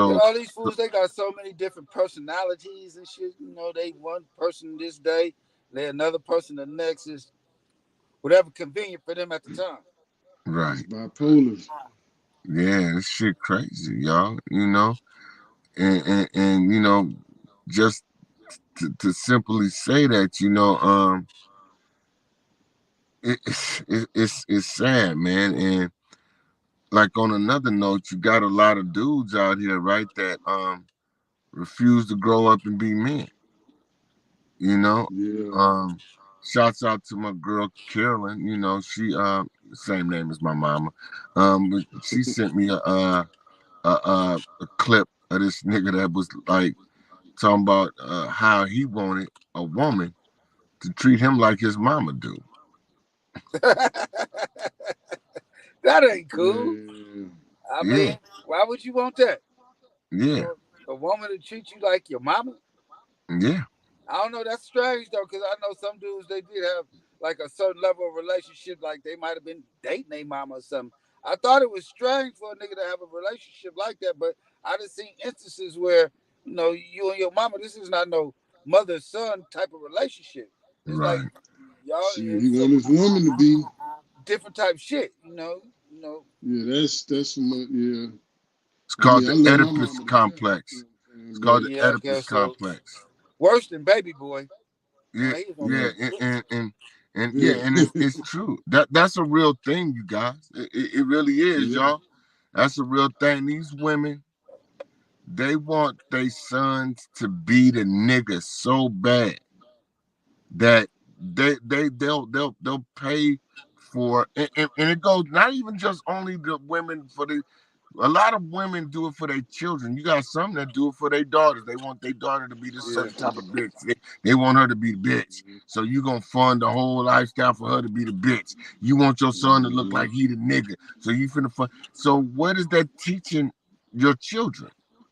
Yeah, so all these fools, they got so many different personalities and shit. You know, they one person this day, they another person the next is whatever convenient for them at the time. It's right, bipolar. yeah, this shit crazy, y'all. And just to simply say that, it's sad, man. And like on another note, you got a lot of dudes out here, right, that refuse to grow up and be men. You know, Yeah. um, shouts out to my girl Carolyn. She same name as my mama. But she sent me a clip of this nigga that was like talking about how he wanted a woman to treat him like his mama do. That ain't cool. Man. I Yeah, mean, why would you want that? You yeah, want a woman to treat you like your mama? yeah, I don't know. That's strange though, because I know some dudes they did have like a certain level of relationship, like they might have been dating their mama or something. I thought it was strange for a nigga to have a relationship like that, but I done seen instances where you and your mama, this is not no mother son type of relationship. It's like right. y'all, Shit, he it's want some his woman to be. different type shit. You know. Yeah, that's some. Yeah. It's I called mean, the I love my Oedipus mama to death. You complex. know what I'm It's called saying? the Yeah, I Oedipus guess so. complex. Worse than baby boy. Yeah, He was gonna yeah, be yeah, But and it's true. That's a real thing, you guys. It really is, yeah. y'all. That's a real thing. These women, they want their sons to be the nigga so bad that they'll pay for, and it goes not even just only the women for the. A lot of women do it for their children. You got some that do it for their daughters. They want their daughter to be this yeah. certain type of bitch. They want her to be the bitch. So you gonna fund the whole lifestyle for her to be the bitch. You want your son to look Mm-hmm. like he the nigga. So you finna fund. So what is that teaching your children?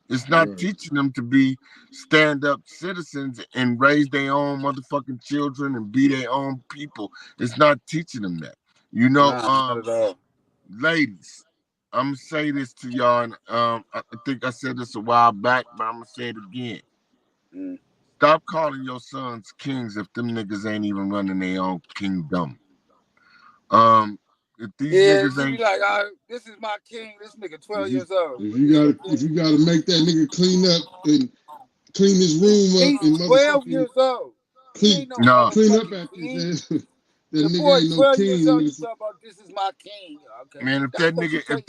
It's not Right. teaching them to be stand-up citizens and raise their own motherfucking children and be their own people. It's not teaching them that. You know, Nah, not at all. ladies, I'm gonna say this to y'all, and I think I said this a while back, but I'm gonna say it again. Mm. Stop calling your sons kings if them niggas ain't even running their own kingdom. If these Yeah, niggas you be ain't like, this is my king. This nigga If 12 you years old. if What you is your gotta if king? you gotta make that nigga clean up and clean his room up He's and 12 motherfucking years old. He clean ain't no no, clean up motherfucking after his king. ass, that The nigga boy ain't no 12 years king. old. You Nigga. talk about this is my king. Okay, man. that's what you take.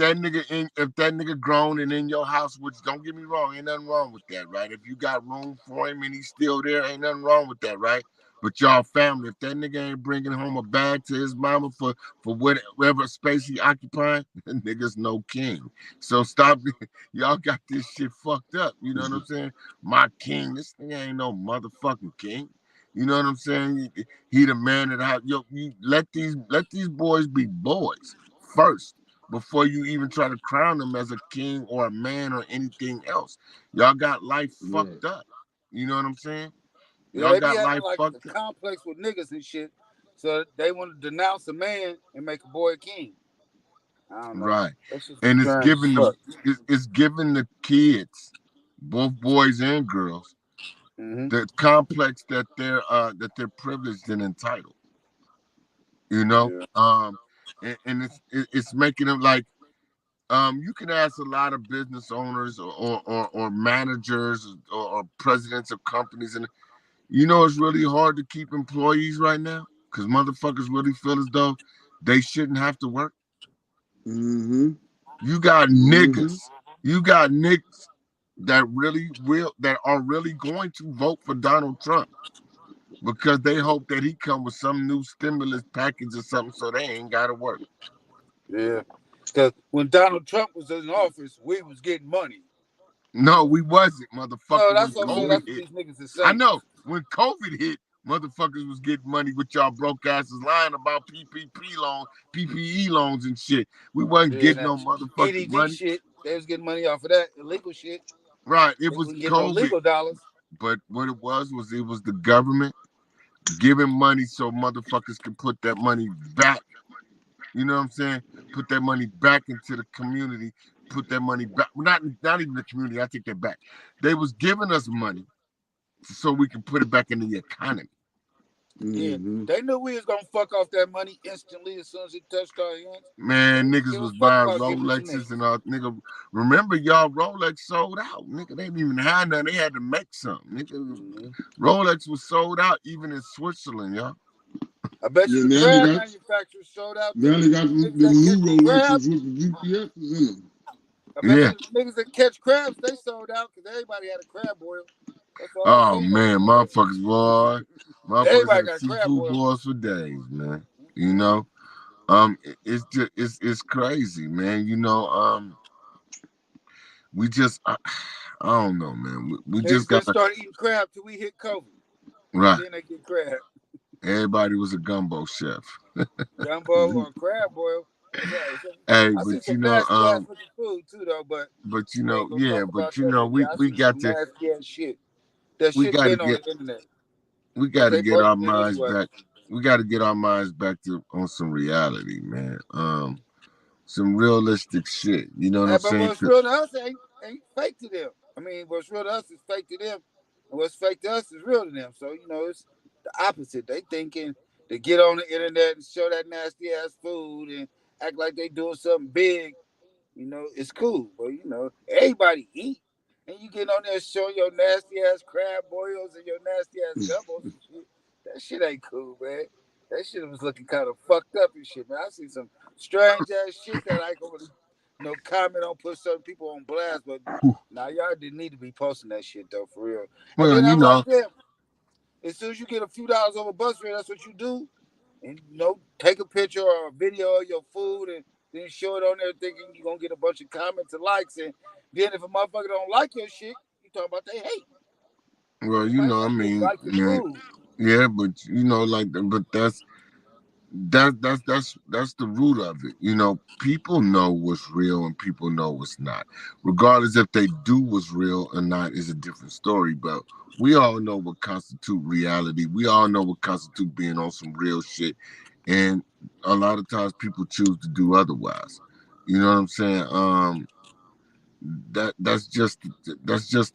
If that nigga grown and in your house, which don't get me wrong, ain't nothing wrong with that, right? If you got room for him and he's still there, ain't nothing wrong with that, right? But y'all family, if that nigga ain't bringing home a bag to his mama for whatever space he occupying, that nigga's no king. So stop, y'all got this shit fucked up. You know what I'm saying? My king, this nigga ain't no motherfucking king. You know what I'm saying? He the man that you let these boys be boys first before you even try to crown them as a king or a man or anything else. Y'all got life Right. fucked up. You know what I'm saying? Yeah, Y'all they be got having life like a fucked up. complex with niggas and shit. So they want to denounce a man and make a boy a king. I don't know. Right. That's just And strange as fuck. it's giving the kids, both boys and girls, Mm-hmm. the complex that they're privileged and entitled. You know? Yeah. And it's making them like you can ask a lot of business owners or managers or presidents of companies, and it's really hard to keep employees right now because motherfuckers really feel as though they shouldn't have to work. Mm-hmm. You got Mm-hmm. niggas, you got niggas that are really going to vote for Donald Trump because they hope that he come with some new stimulus package or something so they ain't got to work. Yeah. Because when Donald Trump was in office, we was getting money. No, we wasn't, No, motherfucker. When that's what I'm saying. COVID That's what hit, these niggas is I saying. know when COVID hit, motherfuckers was getting money with y'all broke asses lying about PPP loans, PPE loans and shit. We wasn't Yeah, getting that no motherfucking EDD money. shit, they was getting money off of that illegal shit. Right, it They was wasn't getting no COVID, legal dollars. but what it was the government giving money so motherfuckers can put that money back. You know what I'm saying? Put that money back into the community. Put that money back. Not even the community. I take that back. They was giving us money so we can put it back in the economy. Yeah, Mm-hmm. they knew we was gonna fuck off that money instantly as soon as it touched our hands. They Man, didn't niggas give a was fuck buying about giving it to Rolexes and niggas. all. Nigga, remember y'all Rolex sold out. Nigga, they didn't even have none. They had to make something. Nigga, Mm-hmm. Rolex was sold out even in Switzerland, y'all. I bet you Yeah, the now they crab got manufacturers sold out now too. they got Niggas the that catch new crabs, Rolexes with the UPSs in them. I bet Yeah. you the niggas that catch crabs, they sold out because everybody had a crab boil. That's all Oh they had man, anyway. motherfuckers, boy. Motherfuckers Everybody had got crab seafood boil. boils for days, man. You Mm-hmm. know? It's just it's crazy, man. We just I don't know, man. We Niggas just couldn't gotta start eating crab till we hit COVID. right. Then they get crab. Everybody was a gumbo chef. Gumbo or crab boil. That's right. Hey, I see but some nasty ass looking food too though, but we ain't gonna talk yeah, about but that. But yeah, I we see got some to nasty ass shit. That we shit got to been on get the internet, we but got to they get our posting it minds anyway. back. We got to get our minds back to on some reality, man. Some realistic shit. You know what I'm But saying? what's real to us ain't fake to them. I mean, what's real to us is fake to them, and what's fake to us is real to them. So it's the opposite. They thinking to get on the internet and show that nasty ass food and act like they doing something big. It's cool, but everybody eat. And you get on there showing your nasty ass crab boils and your nasty ass gumbos and shit. That shit ain't cool, man. That shit was looking kind of fucked up and shit, man. I see some strange ass shit that I ain't gonna really, comment on, put certain people on blast, but now y'all didn't need to be posting that shit though, for real. And Well, then you I'm like, know, damn, as soon as you get a few dollars over bus fare, that's what you do. And take a picture or a video of your food and then show it on there thinking you're gonna get a bunch of comments and likes. And then if a motherfucker don't like your shit, you talk about they hate. well, They might I not just mean, like your man, food. yeah, but but that's the root of it. People know what's real and people know what's not. Regardless if they do what's real or not is a different story. But we all know what constitute reality. We all know what constitute being on some real shit. And a lot of times people choose to do otherwise. You know what I'm saying? That's just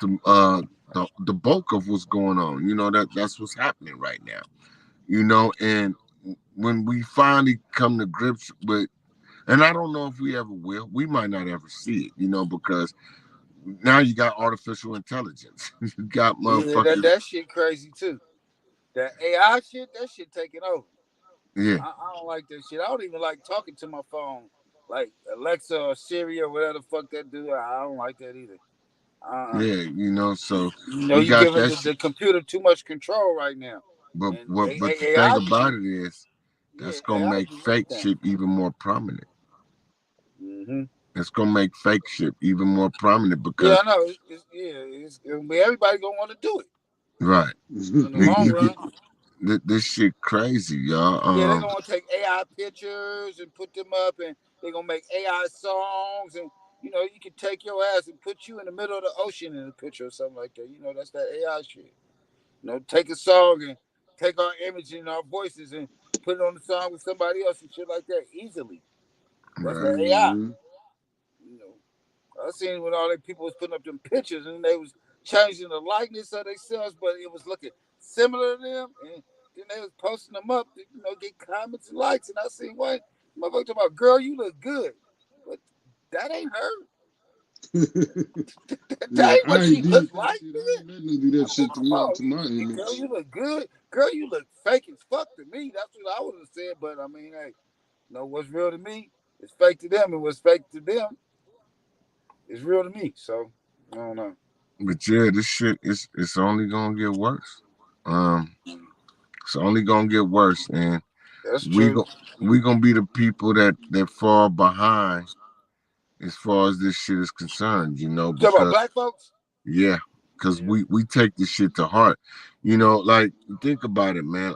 the bulk of what's going on. That's what's happening right now. And when we finally come to grips with, and I don't know if we ever will, we might not ever see it, because now you got artificial intelligence. You got Yeah, that motherfuckers. that shit crazy too. That AI shit, that shit taking over. Yeah, I don't like that shit. I don't even like talking to my phone, like Alexa or Siri or whatever the fuck that do. I don't like that either. Uh, yeah, so we you got giving that the shit. computer too much control right now, But and but the thing AI can about do, it is yeah, that's gonna AI make can do fake anything. shit even more prominent. Mm-hmm. It's gonna make fake shit even more prominent Yeah, because I know. Everybody gonna want to do it right, in the nigga, long run. this shit crazy, y'all. Yeah, they're gonna take AI pictures and put them up, and they're gonna make AI songs, and you can take your ass and put you in the middle of the ocean in a picture or something like that. That's that AI shit. Take a song and take our image and our voices and put it on the song with somebody else and shit like that easily. That's Right. that AI. You know, I seen when all the people was putting up them pictures and they was changing the likeness of themselves, but it was looking similar to them, and then they was posting them up to get comments and likes. And I seen one motherfucker talking about, "Girl, you look good," but that ain't her. That Yeah, ain't I what she ain't did looked that like, shit. I nigga. ain't letting them do that I mean, shit to come on, my girl, image. you look good. Girl, you look fake as fuck to me. That's what I would have said. But I mean, hey, what's real to me is fake to them, and what's fake to them is real to me. So I don't know. But yeah, this shit is it's only gonna get worse. Um, it's only gonna get worse, and That's we true. go we gonna be the people that fall behind as far as this shit is concerned, You talk about because black folks? yeah, because Yeah. we take this shit to heart. Like think about it, man.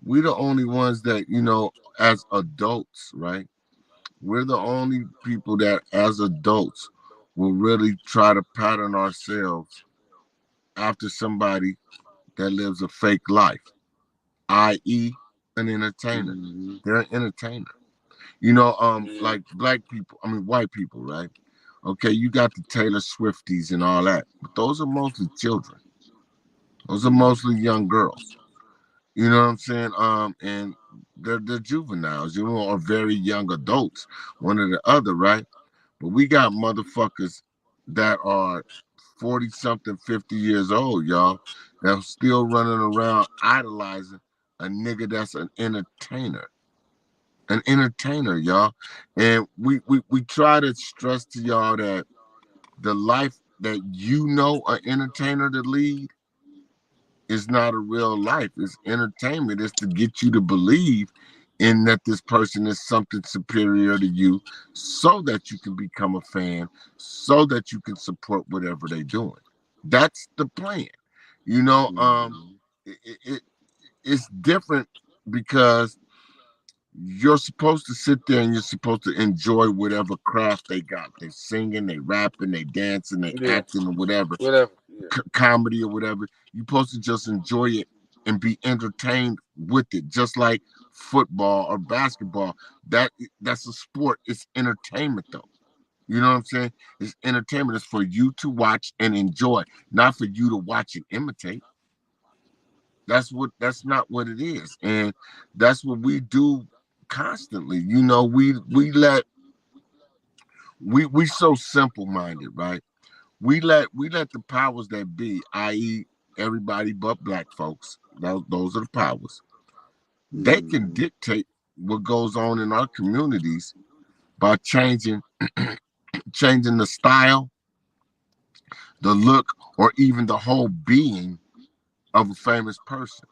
We the only ones that, as adults, right? We're the only people that as adults will really try to pattern ourselves after somebody that lives a fake life, i.e., an entertainer. Mm-hmm. They're an entertainer. Yeah. Like black people, I mean white people, right? Okay, you got the Taylor Swifties and all that, but those are mostly children. Those are mostly young girls. You know what I'm saying? And they're juveniles, or very young adults, one or the other, right? But we got motherfuckers that are 40 something, 50 years old, y'all, that are still running around idolizing a nigga that's an entertainer. An entertainer, y'all. And we try to stress to y'all that the life that an entertainer to lead is not a real life. It's entertainment. It's to get you to believe in that this person is something superior to you so that you can become a fan, so that you can support whatever they're doing. That's the plan. You know, um, Mm-hmm. it, it, it's different because you're supposed to sit there and you're supposed to enjoy whatever craft they got. They singing, they rapping, they dancing, they Yeah. acting or whatever, Whatever. Yeah. comedy or whatever. You're supposed to just enjoy it and be entertained with it, just like football or basketball. That's a sport. It's entertainment though. You know what I'm saying? It's entertainment. It's for you to watch and enjoy, not for you to watch and imitate. That's not what it is. And that's what we do constantly. We so simple minded, right? We let the powers that be, i.e., everybody but black folks, those are the powers. They can Mm-hmm. dictate what goes on in our communities by changing the style, the look, or even the whole being of a famous person.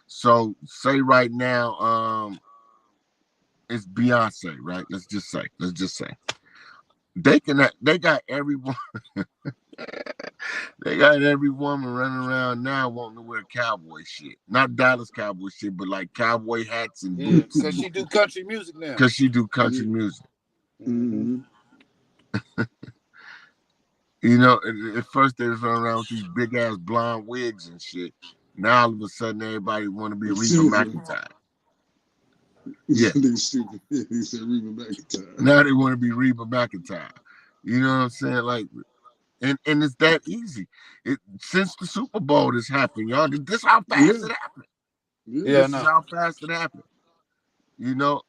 So say right now, it's Beyonce, right? Let's just say they got everyone they got every woman running around now wanting to wear cowboy shit. Not Dallas cowboy shit, but like cowboy hats and Yeah. boots Cause and she do country music now. because she do country Yeah. music. Mm-hmm. Mm-hmm. At first they was running around with these big ass blonde wigs and shit. Now all of a sudden everybody want to be And Reba silver. McEntire. Yeah. They stupid. He said Reba McEntire. Now they want to be Reba McEntire. You know what I'm saying? Like, and it's that easy. Since the Super Bowl this happened, y'all. This how fast Yeah. it happened. Yeah. Yeah, I This is know. how fast it happened. You know,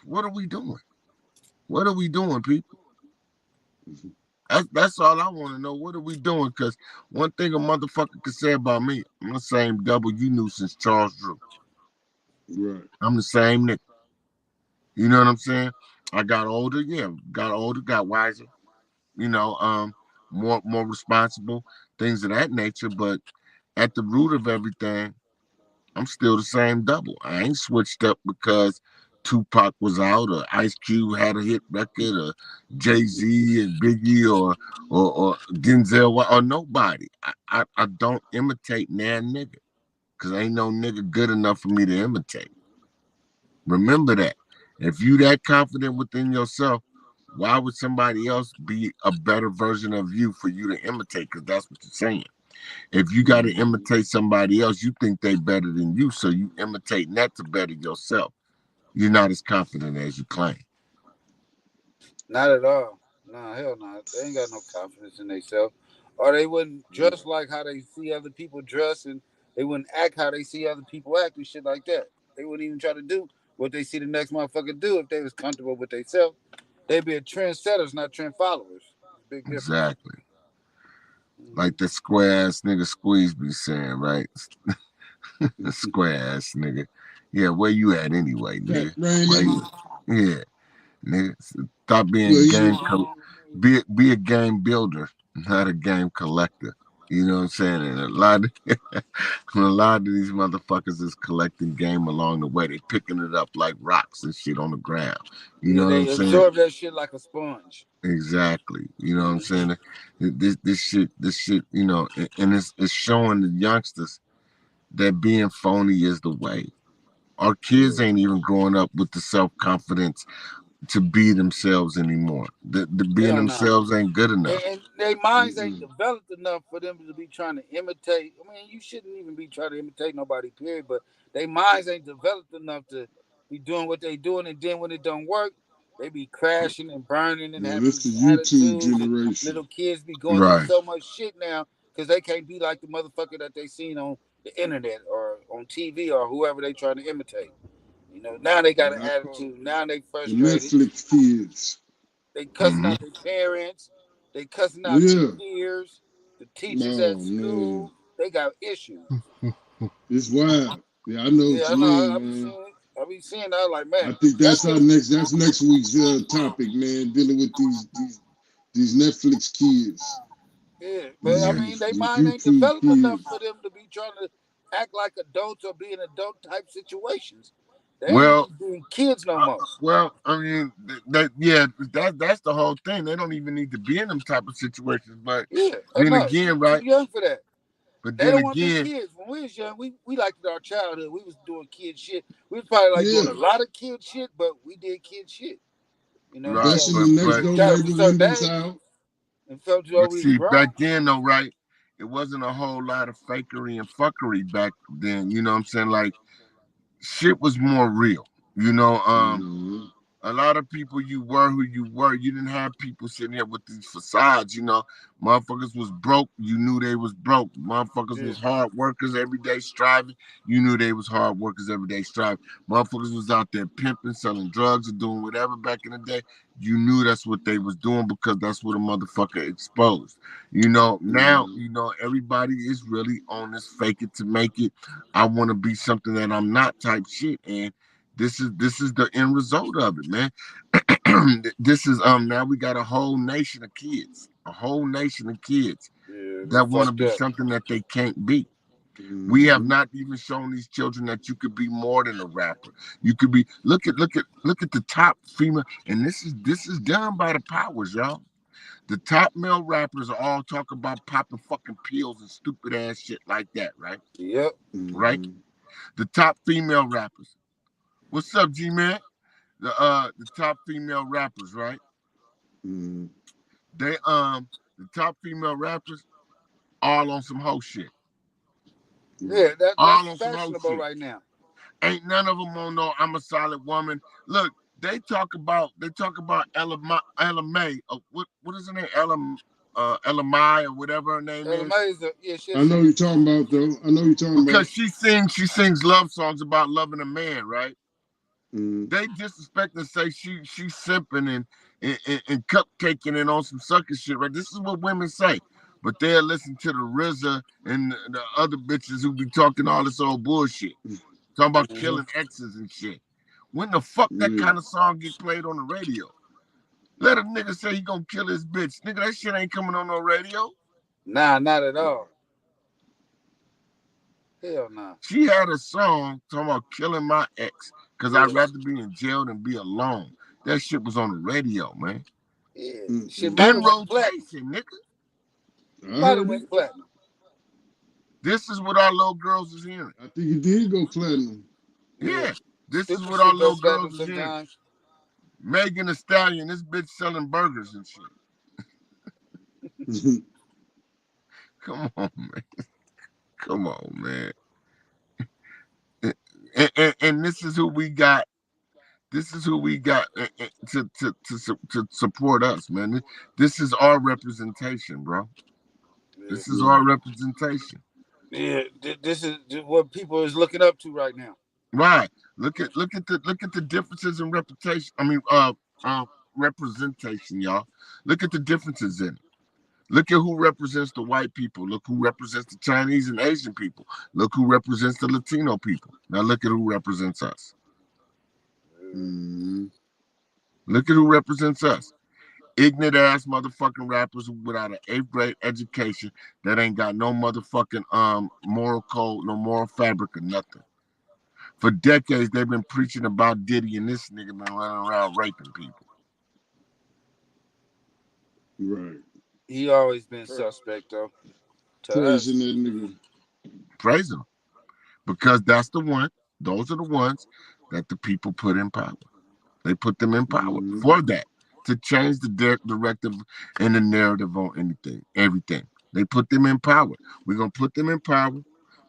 what are we doing? What are we doing, people? That's all I want to know. What are we doing? Because one thing a motherfucker could say about me, I'm the same double you knew since Charles Drew. Right. I'm the same nigga. You know what I'm saying? I got older, yeah, got older, got wiser. You know, more responsible, things of that nature. But at the root of everything, I'm still the same double. I ain't switched up because Tupac was out or Ice Cube had a hit record or Jay Z and Biggie or Denzel or nobody. I don't imitate nan nigga because ain't no nigga good enough for me to imitate. Remember that. If you that confident within yourself, why would somebody else be a better version of you for you to imitate? Because that's what you're saying. If you got to Mm-hmm. imitate somebody else, you think they better than you, so you imitate that to better yourself. You're not as confident as you claim. Not at all. No, hell no. They ain't got no confidence in themselves. Or they wouldn't dress like how they see other people dress, and they wouldn't act how they see other people act and shit like that. They wouldn't even try to do what they see the next motherfucker do if they was comfortable with themselves. They'd be a trendsetters, not trend followers. It's a big difference. Exactly. Mm-hmm. Like the square ass nigga Squeeze be saying, right? The square ass nigga. Yeah, where you at anyway, Pat nigga? Where Raymond. you? Yeah, nigga. Stop Well, being he, be a game builder, not a game collector. You know what I'm saying? And a lot of, a lot of these motherfuckers is collecting game along the way. They picking it up like rocks and shit on the ground. You Yeah, know what I'm they saying? absorb that shit like a sponge. Exactly. You know what I'm Hmm. saying? This shit, and it's showing the youngsters that being phony is the way. Our Yeah. kids ain't even growing up with the self confidence to be themselves anymore. The being Hell no. themselves ain't good enough. And their minds ain't Mm-mm. developed enough for them to be trying to imitate. I mean, you shouldn't even be trying to imitate nobody, period. But their minds ain't developed enough to be doing what they doing, and then when it don't work, they be crashing and burning and Man, having this the these YouTube attitudes. And generation. little kids be going through Right. so much shit now because they can't be like the motherfucker that they seen on the internet or on TV or whoever they trying to imitate. You know, now they got an Man, I call attitude. Now they the frustrated. Netflix kids. They cussing Hmm. out their parents. They cussing out their Yeah. peers, the teachers Oh at man, school. They got issues. it's wild. Yeah, I know what Yeah, I you know. mean, I be man. seeing it. I be seeing that. Like, man, I think that's that's our just next. That's next week's topic, man. Dealing with these Netflix kids, yeah. But I Yeah. mean, they these mind ain't YouTube developed enough for kids. them to be trying to act like adults or be in adult type situations. They ain't Well, even being kids no more. I mean, yeah, that's the whole thing. They don't even need to be in them type of situations. But Yeah, I then know. again, Too right? young for that. But They then don't want to be again, kids. When we was young, we liked it our childhood. We was doing kid shit. We was probably like doing Yeah, a lot of kid shit, but we did kid shit. You know, right? busting But the next but we door got a neighbor certain windows age out. and felt as though but we was see, back grown. then though, right? It wasn't a whole lot of fakery and fuckery back then. You know what I'm saying? Like shit was more real. You know, Mm-hmm. a lot of people you were who you were. You didn't have people sitting here with these facades, Motherfuckers was broke, you knew they was broke. Motherfuckers Yeah, was hard workers every day striving, you knew they was hard workers every day striving. Motherfuckers was out there pimping, selling drugs, or doing whatever back in the day. You knew that's what they was doing because that's what a motherfucker exposed. Now, Mm-hmm. everybody is really on this fake it to make it. I want to be something that I'm not type shit. And this is the end result of it, man. This is now we got a whole nation of kids, yeah, they that want to fucked be up. something that they can't be. We have Mm-hmm. not even shown these children that you could be more than a rapper. You could be look at the top female, and this is done by the powers, y'all. The top male rappers are all talk about popping fucking pills and stupid ass shit like that, right? Yep. Right? Mm-hmm. The top female rappers. What's up, G man? The top female rappers, right? Mm-hmm. They the top female rappers all on some hoe shit. Yeah, that's All on some hoe fashionable shit. right now. Ain't none of them on no I'm a solid woman. Look, they talk about Ella May. What is her name? Ella Mai or whatever her name Ella is. May is yeah, she a I know singer. you're talking about though. I know you're talking about. Because she sings love songs about loving a man, right? Mm-hmm. They disrespect and say she's simping and cupcaking and on some sucker shit, right? This is what women say. But they'll listen to the RZA and the other bitches who be talking all this old bullshit. Talking about Hmm. killing exes and shit. When the fuck that Yeah. kind of song get played on the radio? Let a nigga say he gonna kill his bitch. Nigga, that shit ain't coming on no radio. Nah, not at all. Hell nah. She had a song talking about killing my ex because Yeah, I'd rather be in jail than be alone. That shit was on the radio, man. yeah. Shit Mm-mm. might In have went platinum. rotation, nigga. I Might have heard it. went platinum. This is what our little girls is hearing. I think it did go platinum. Yeah. Yeah, this is Stupid what our shit go little platinum girls is hearing. sometimes. Megan Thee Stallion, this bitch selling burgers and shit. Come on, man. Come on, man. And this is who we got. This is who we got to support us, man. This is our representation, bro. Yeah. This is Yeah. our representation. Yeah. This is what people is looking up to right now. Right. Look at the differences in reputation. I mean, representation, y'all. Look at the differences in it. Look at who represents the white people. Look who represents the Chinese and Asian people. Look who represents the Latino people. Now look at who represents us. Mm-hmm. Look at who represents us. ignorant ass motherfucking rappers without an 8th grade education that ain't got no motherfucking moral code, no moral fabric or nothing. For decades they've been preaching about Diddy, and this nigga been running around raping people. Right. He always been suspect though. To us. Praising that nigga. Praise him. Because those are the ones that the people put in power. They put them in power for that, to change the directive and the narrative on everything. They put them in power. We're going to put them in power.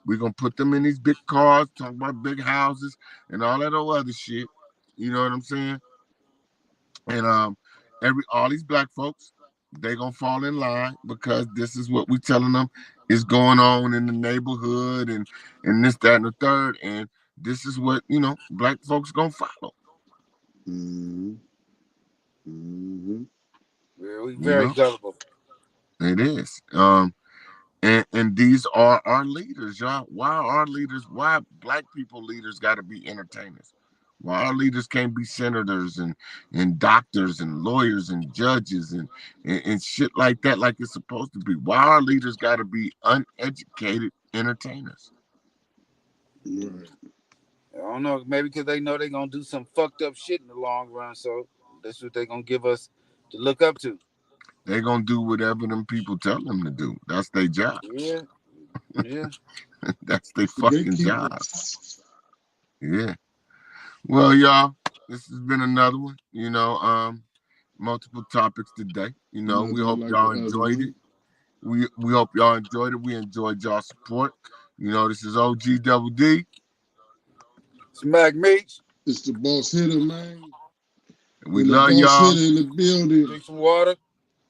We're going to put them in these big cars, talk about big houses and all that other shit. You know what I'm saying? And all these black folks, they going to fall in line because this is what we telling them is going on in the neighborhood and this, that, and the third. And this is what, black folks going to follow. Mm-hmm. Mm-hmm. Yeah, we very gullible. It is. And these are our leaders, y'all. Why black people leaders got to be entertainers? Why our leaders can't be senators and doctors and lawyers and judges and shit like that, like it's supposed to be? Why our leaders got to be uneducated entertainers? Right. I don't know. Maybe because they know they're gonna do some fucked up shit in the long run, so that's what they're gonna give us to look up to. They're gonna do whatever them people tell them to do. That's their job. Yeah. Yeah. That's their The fucking job. gatekeepers. Yeah. Well, y'all, this has been another one. Multiple topics today. We Another hope like y'all the other enjoyed it. one. We hope y'all enjoyed it. We enjoyed y'all support. This is OG Double D. Smack Meats. It's the boss hitter, man. We And the love boss y'all. hitter in the building. Drink some water.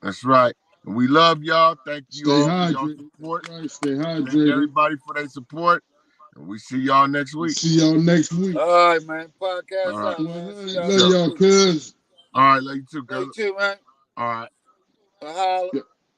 That's right. And we love y'all. Thank you Stay all for y'all hydrated. support. Right, stay Thank hydrated. everybody for their support. And we see y'all next week. See y'all next week. All right, man. Podcast All right. out, man. See y'all Love next y'all, week. cuz. All right, love you too, Love cuz. you too, man. All right. Holla. Yeah.